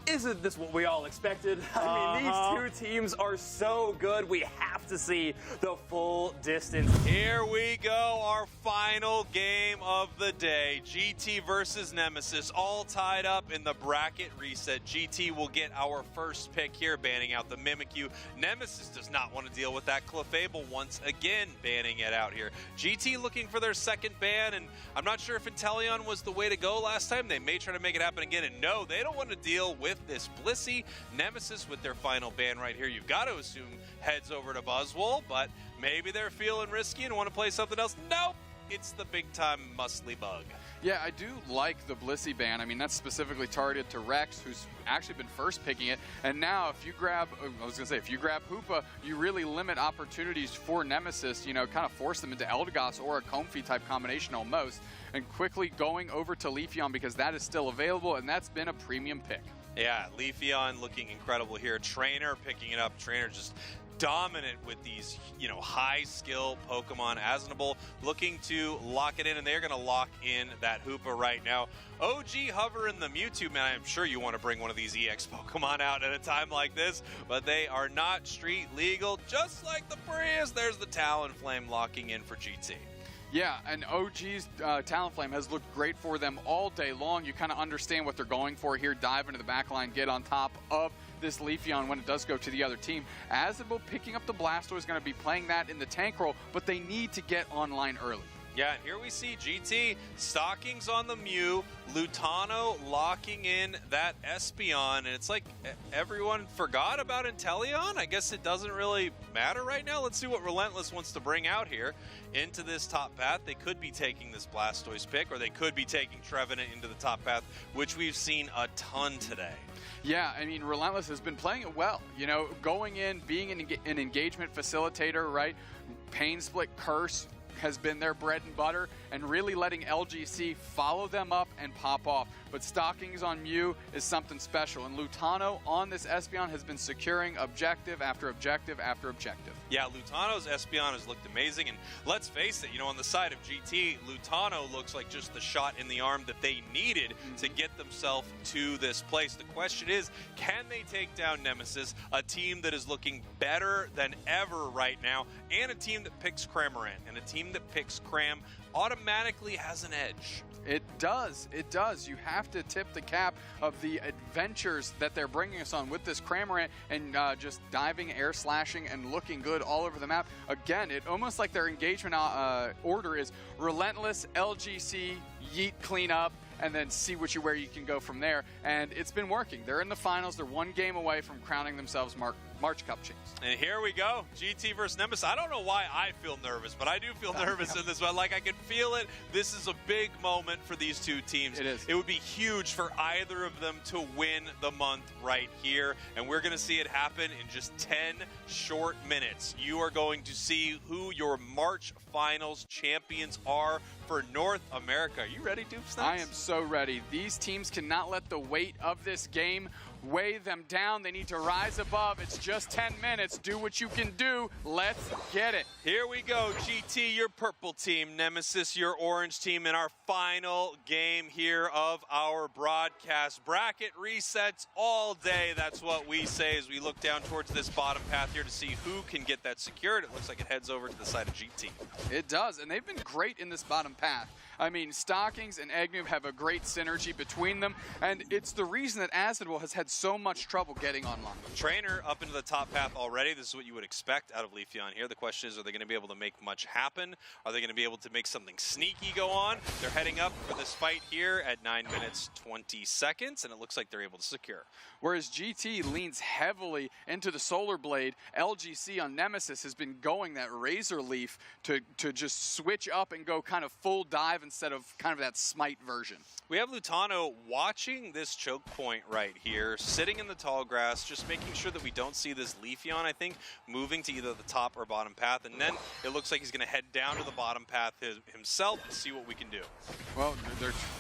Isn't this what we all expected? I mean, these 2 teams are so good. We have to see the full distance. Here we go, our final game of the day. GT versus Nemesis, all tied up in the bracket reset. GT will get our first pick here, banning out the Mimikyu. Nemesis does not want to deal with that Clefable once again, banning it out here. GT looking for their second ban, and I'm not sure if Inteleon was the way to go last time. They may try to make it happen again, and no, they don't want to deal with this Blissey. Nemesis with their final ban right here. You've got to assume heads over to Buzzwole, but maybe they're feeling risky and want to play something else. Nope, it's the big-time muscly bug. Yeah, I do like the Blissey ban. I mean, that's specifically targeted to Rex, who's actually been first picking it. And now if you grab, if you grab Hoopa, you really limit opportunities for Nemesis, you know, kind of force them into Eldegoss or a Comfey type combination almost, and quickly going over to Leafeon because that is still available, and that's been a premium pick. Yeah, Leafeon looking incredible here. Trainer picking it up. Trainer just dominant with these, you know, high skill Pokemon. Asnable looking to lock it in, and they're going to lock in that Hoopa right now. OG Hover and the Mewtwo, man, I'm sure you want to bring one of these EX Pokemon out at a time like this, but they are not street legal. Just like the Prius, there's the Talonflame locking in for GT. Yeah, and OG's Talonflame has looked great for them all day long. You kind of understand what they're going for here. Dive into the back line, get on top of this Leafeon when it does go to the other team. Azabo picking up the Blastoise is going to be playing that in the tank role, but they need to get online early. Yeah, and here we see GT, Stockings on the Mew, Lutano locking in that Espeon, and it's like everyone forgot about Inteleon. I guess it doesn't really matter right now. Let's see what Relentless wants to bring out here into this top path. They could be taking this Blastoise pick, or they could be taking Trevenant into the top path, which we've seen a ton today. Yeah, I mean, Relentless has been playing it well. You know, going in, being an engagement facilitator, right? Pain Split, Curse has been their bread and butter, and really letting LGC follow them up and pop off. But Stockings on Mew is something special, and Lutano on this Espeon has been securing objective after objective after objective. Yeah, Lutano's Espeon has looked amazing, and let's face it, you know, on the side of GT, Lutano looks like just the shot in the arm that they needed to get themselves to this place. The question is, can they take down Nemesis, a team that is looking better than ever right now, and a team that picks Cramorant, and a team that picks Cram automatically has an edge. It does. It does. You have to tip the cap of the adventures that they're bringing us on with this Cramorant and just diving, air slashing, and looking good all over the map. Again, it almost like their engagement order is Relentless, LGC, Yeet, clean up, and then see where you can go from there. And it's been working. They're in the finals. They're one game away from crowning themselves March Cup champs. And here we go, GT versus Nemesis. I don't know why I feel nervous, but I do feel nervous in this one. Like, I can feel it. This is a big moment for these two teams. It is. It would be huge for either of them to win the month right here, and we're going to see it happen in just 10 short minutes. You are going to see who your March Finals champions are for North America. Are you ready, Dupes? I am so ready. These teams cannot let the weight of this game weigh them down. They need to rise above. It's just 10 minutes. Do what you can do. Let's get it. Here we go. GT, your purple team. Nemesis, your orange team in our final game here of our broadcast. Bracket resets all day. That's what we say as we look down towards this bottom path here to see who can get that secured. It looks like it heads over to the side of GT. It does, and they've been great in this bottom path. I mean, Stockings and Egnoob have a great synergy between them, and it's the reason that Acidwell has had so much trouble getting online. Trainer up into the top path already. This is what you would expect out of Leafeon here. The question is, are they going to be able to make much happen? Are they going to be able to make something sneaky go on? They're heading up for this fight here at 9 minutes 20 seconds, and it looks like they're able to secure. Whereas GT leans heavily into the Solar Blade, LGC on Nemesis has been going that Razor Leaf to just switch up and go kind of full dive instead of kind of that Smite version. We have Lutano watching this choke point right here, sitting in the tall grass, just making sure that we don't see this Leafeon, I think, moving to either the top or bottom path. And then it looks like he's going to head down to the bottom path himself and see what we can do. Well,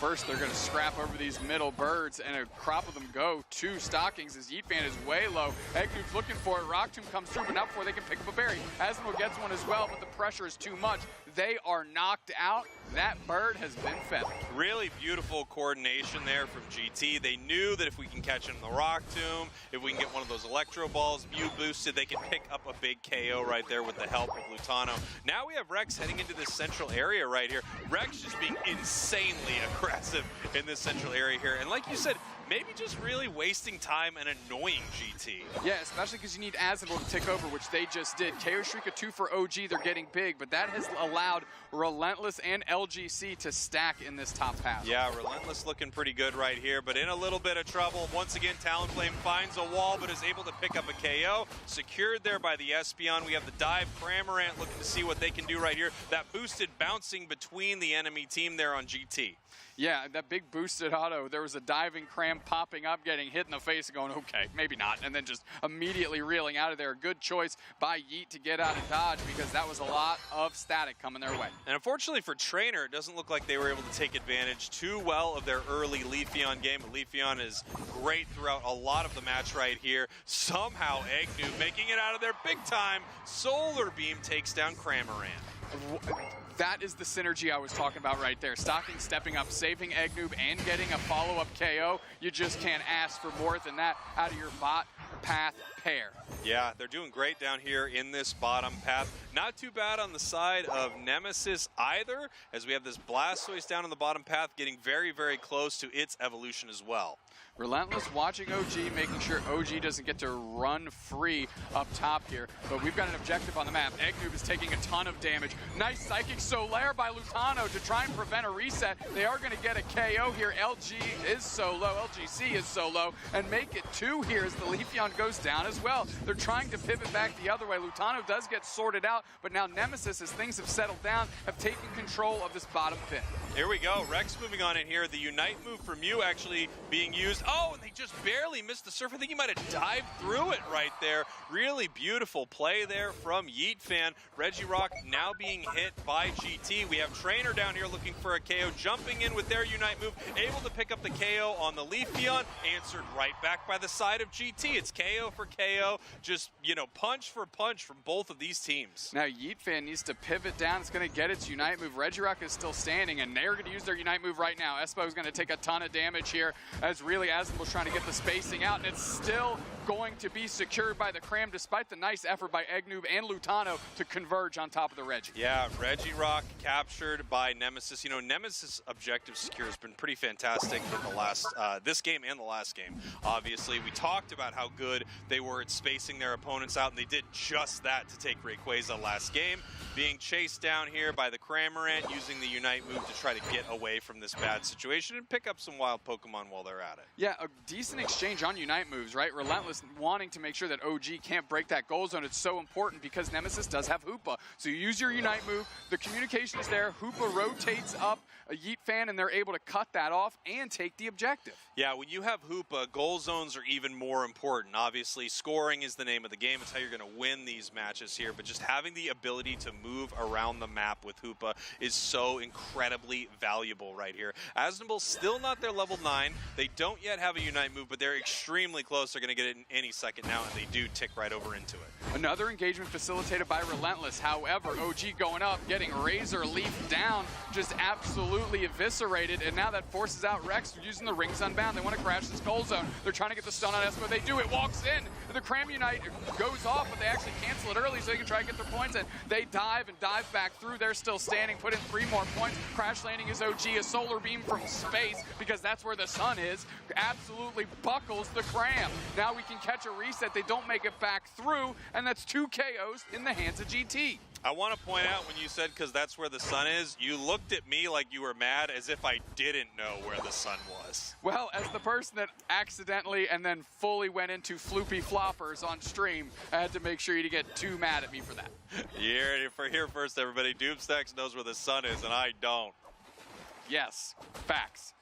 first they're going to scrap over these middle birds, and a crop of them go to Stockings as Yeetfan is way low. Egnoob's looking for it. Rock Tomb comes through, but not before they can pick up a berry. Asmo gets one as well, but the pressure is too much. They are knocked out. That bird has been fed. Really beautiful coordination there from GT. They knew that if we can catch him in the Rock Tomb, if we can get one of those Electro Balls view boosted, they can pick up a big KO right there with the help of Lutano. Now we have Rex heading into this central area right here. Rex just being insanely aggressive in this central area here. And like you said, maybe just really wasting time and annoying GT. Yeah, especially because you need Azimuth to take over, which they just did. KO Shrika 2 for OG, they're getting big, but that has allowed Relentless and LGC to stack in this top path. Yeah, Relentless looking pretty good right here, but in a little bit of trouble. Once again, Talonflame finds a wall, but is able to pick up a KO. Secured there by the Espeon. We have the dive. Cramorant looking to see what they can do right here. That boosted bouncing between the enemy team there on GT. Yeah, that big boosted auto. There was a diving cram popping up, getting hit in the face and going, okay, maybe not. And then just immediately reeling out of there. Good choice by Yeet to get out of dodge because that was a lot of static coming their way. And unfortunately for Trainer, it doesn't look like they were able to take advantage too well of their early Leafeon game. But Leafeon is great throughout a lot of the match right here. Somehow Egnoob making it out of there big time. Solar Beam takes down Cramorant. That is the synergy I was talking about right there. Stocking stepping up, saving Egnoob, and getting a follow-up KO. You just can't ask for more than that out of your bot path pair. Yeah, they're doing great down here in this bottom path. Not too bad on the side of Nemesis either, as we have this Blastoise down in the bottom path getting very, very close to its evolution as well. Relentless watching OG, making sure OG doesn't get to run free up top here. But we've got an objective on the map. Egnoob is taking a ton of damage. Nice Psychic Solaire by Lutano to try and prevent a reset. They are going to get a KO here. LG is so low. LGC is so low. And make it 2 here as the Leafeon goes down as well. They're trying to pivot back the other way. Lutano does get sorted out, but now Nemesis, as things have settled down, have taken control of this bottom pit. Here we go. Rex moving on in here. The Unite move from Mew actually being used. Oh, and they just barely missed the surf. I think he might have dived through it right there. Really beautiful play there from Yeetfan. Regirock now being hit by GT. We have Trainer down here looking for a KO, jumping in with their Unite move, able to pick up the KO on the Leafeon, answered right back by the side of GT. It's KO for KO, just, you know, punch for punch from both of these teams. Now Yeetfan needs to pivot down. It's going to get its Unite move. Regirock is still standing, and they're going to use their Unite move right now. Espo is going to take a ton of damage here as really Azimble's trying to get the spacing out, and it's still going to be secured by the Cram despite the nice effort by Egnoob and Lutano to converge on top of the Regi. Yeah, Regirock captured by Nemesis. You know, Nemesis objective secure has been pretty fantastic in the last, this game and the last game. Obviously, we talked about how good they were at spacing their opponents out, and they did just that to take Rayquaza last game. Being chased down here by the Cramorant, using the Unite move to try to to get away from this bad situation and pick up some wild Pokemon while they're at it. Yeah, a decent exchange on Unite moves, right? Relentless wanting to make sure that OG can't break that goal zone. It's so important because Nemesis does have Hoopa. So you use your Unite move, the communication is there, Hoopa rotates up a Yeet fan, and they're able to cut that off and take the objective. Yeah, when you have Hoopa, goal zones are even more important. Obviously, scoring is the name of the game. It's how you're going to win these matches here. But just having the ability to move around the map with Hoopa is so incredibly valuable right here. Asnable's still not their level 9. They don't yet have a Unite move, but they're extremely close. They're going to get it in any second now, and they do tick right over into it. Another engagement facilitated by Relentless. However, OG going up, getting Razor Leaf down, just absolutely eviscerated, and now that forces out Rex using the Rings Unbound. They want to crash this goal zone. They're trying to get the stun on Espo. They do. It walks in. The Cram Unite goes off, but they actually cancel it early so they can try to get their points in. They dive and dive back through. They're still standing. Put in 3 more points. Crash landing is OG. A solar beam from space, because that's where the sun is, absolutely buckles the Cram. Now we can catch a reset. They don't make it back through, and that's 2 KOs in the hands of GT. I want to point out when you said because that's where the sun is, you looked at me like you were mad as if I didn't know where the sun was. Well, as the person that accidentally and then fully went into floopy floppers on stream, I had to make sure you didn't get too mad at me for that. Here first, everybody. Doomstacks knows where the sun is, and I don't. Yes, facts.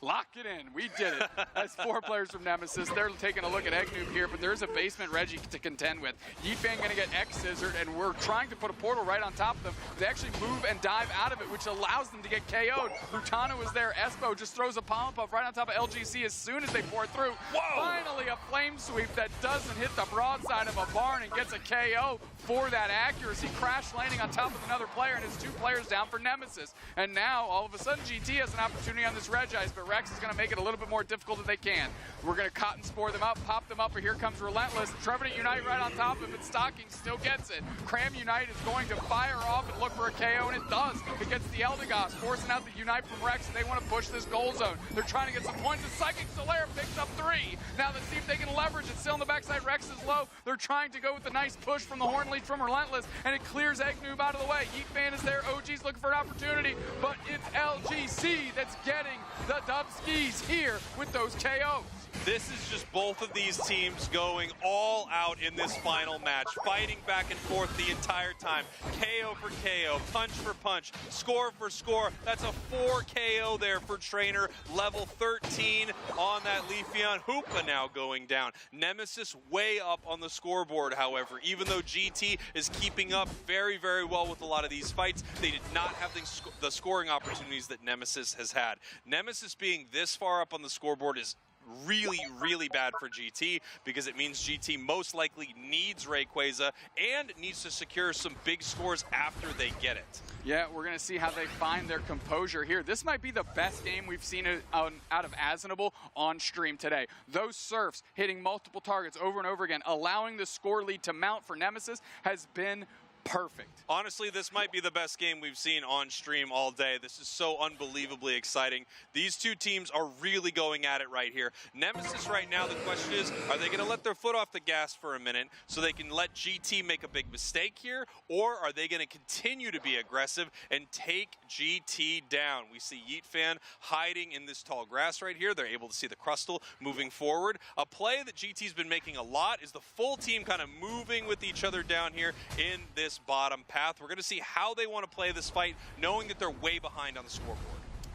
Lock it in. We did it. That's 4 players from Nemesis. They're taking a look at Eggnoob here, but there's a basement Reggie to contend with. Yeetfan going to get X-scissored, and we're trying to put a portal right on top of them. They actually move and dive out of it, which allows them to get KO'd. Lutano is there. Espo just throws a Pollen Puff right on top of LGC as soon as they pour through. Whoa! Finally, a Flame Sweep that doesn't hit the broadside of a barn and gets a KO for that accuracy. Crash landing on top of another player, and it's 2 players down for Nemesis. And now, all of a sudden, GT has an opportunity on this Reg Ice, but Rex is going to make it a little bit more difficult if they can. We're going to Cotton Spore them up, pop them up, and here comes Relentless. Trevenant Unite right on top of it. Stocking still gets it. Cram Unite is going to fire off and look for a KO, and it does. It gets the Eldegoss, forcing out the Unite from Rex, and they want to push this goal zone. They're trying to get some points, and Psychic Solaire picks up 3. Now let's see if they can leverage it. Still on the backside, Rex is low. They're trying to go with the nice push from the Horn Leech from Relentless, and it clears Eggnoob out of the way. Yeetfan is there. OG's looking for an opportunity, but it's LGC that's getting the dub skis here with those KOs. This is just both of these teams going all out in this final match, fighting back and forth the entire time. KO for KO, punch for punch, score for score. That's a 4 KO there for Trainer, level 13 on that Leafeon. Hoopa now going down. Nemesis way up on the scoreboard, however. Even though GT is keeping up very, very well with a lot of these fights, they did not have the scoring opportunities that Nemesis has had. Nemesis being this far up on the scoreboard is really, really bad for GT, because it means GT most likely needs Rayquaza and needs to secure some big scores after they get it. Yeah, we're going to see how they find their composure here. This might be the best game we've seen out of Asnable on stream today. Those Surfs hitting multiple targets over and over again, allowing the score lead to mount for Nemesis, has been perfect. Honestly, this might be the best game we've seen on stream all day. This is so unbelievably exciting. These 2 teams are really going at it right here. Nemesis right now, the question is, are they going to let their foot off the gas for a minute so they can let GT make a big mistake here, or are they going to continue to be aggressive and take GT down? We see Yeetfan hiding in this tall grass right here. They're able to see the Crustle moving forward. A play that GT's been making a lot is the full team kind of moving with each other down here in this bottom path. We're going to see how they want to play this fight, knowing that they're way behind on the scoreboard.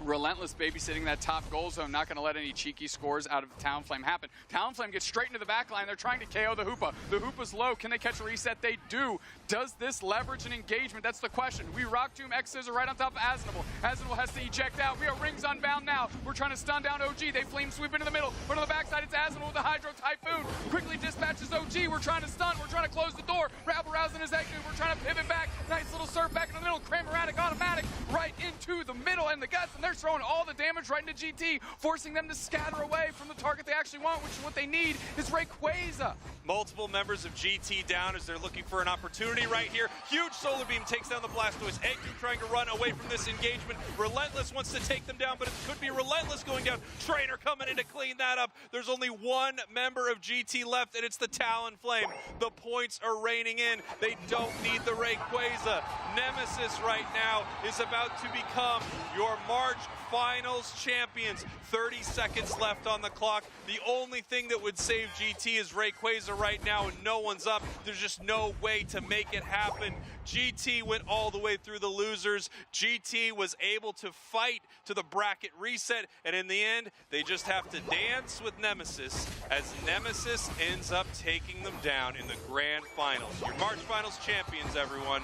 Relentless babysitting that top goal zone, not going to let any cheeky scores out of Talonflame happen. Talonflame gets straight into the back line. They're trying to KO the Hoopa. The Hoopa's low. Can they catch a reset? They do. Does this leverage an engagement? That's the question. We Rock Tomb X-Scissor right on top of Asnable. Asnable has to eject out. We are Rings Unbound now. We're trying to stun down OG. They Flame Sweep into the middle. But on the backside, it's Asnable with the Hydro Typhoon. Quickly dispatches OG. We're trying to stun. We're trying to close the door. Rabble rousing his Eggnoob. We're trying to pivot back. Nice little surf back in the middle. Cramoratic automatic right into the middle and the guts. And they're throwing all the damage right into GT, forcing them to scatter away from the target they actually want, which is what they need, is Rayquaza. Multiple members of GT down as they're looking for an opportunity right here. Huge Solar Beam takes down the Blastoise. Eggnoob trying to run away from this engagement. Relentless wants to take them down, but it could be Relentless going down. Trainer coming in to clean that up. There's only 1 member of GT left, and it's the Talonflame. The points are raining in. They don't need the Rayquaza. Nemesis right now is about to become your March Finals champions. 30 seconds left on the clock. The only thing that would save GT is Rayquaza right now, and no one's up. There's just no way to make it happen. GT went all the way through the losers. GT was able to fight to the bracket reset, and in the end, they just have to dance with Nemesis as Nemesis ends up taking them down in the grand finals. Your March Finals champions, everyone.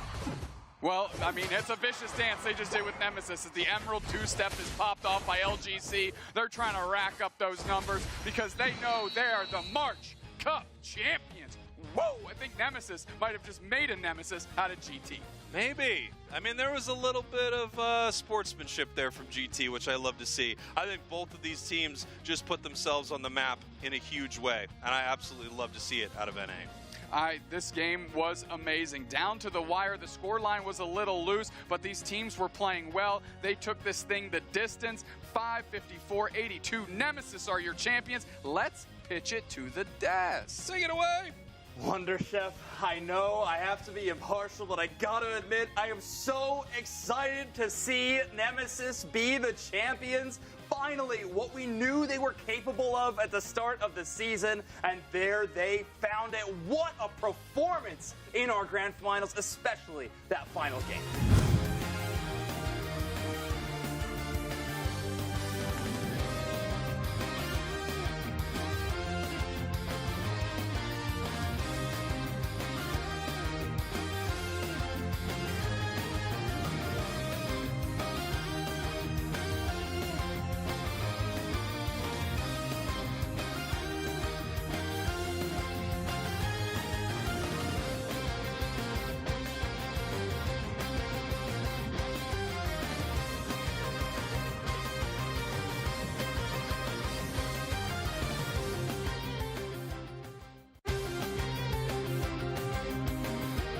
Well, I mean, it's a vicious dance they just did with Nemesis as the Emerald two-step is popped off by LGC. They're trying to rack up those numbers because they know they are the March Cup champions. Whoa, I think Nemesis might have just made a Nemesis out of GT. Maybe. I mean, there was a little bit of sportsmanship there from GT, which I love to see. I think both of these teams just put themselves on the map in a huge way, and I absolutely love to see it out of NA. This game was amazing. Down to the wire, the scoreline was a little loose, but these teams were playing well. They took this thing the distance. 554-82. Nemesis are your champions. Let's pitch it to the desk. Take it away. Wonder Chef, I know I have to be impartial, but I gotta admit, I am so excited to see Nemesis be the champions. Finally, what we knew they were capable of at the start of the season, and there they found it. What a performance in our grand finals, especially that final game.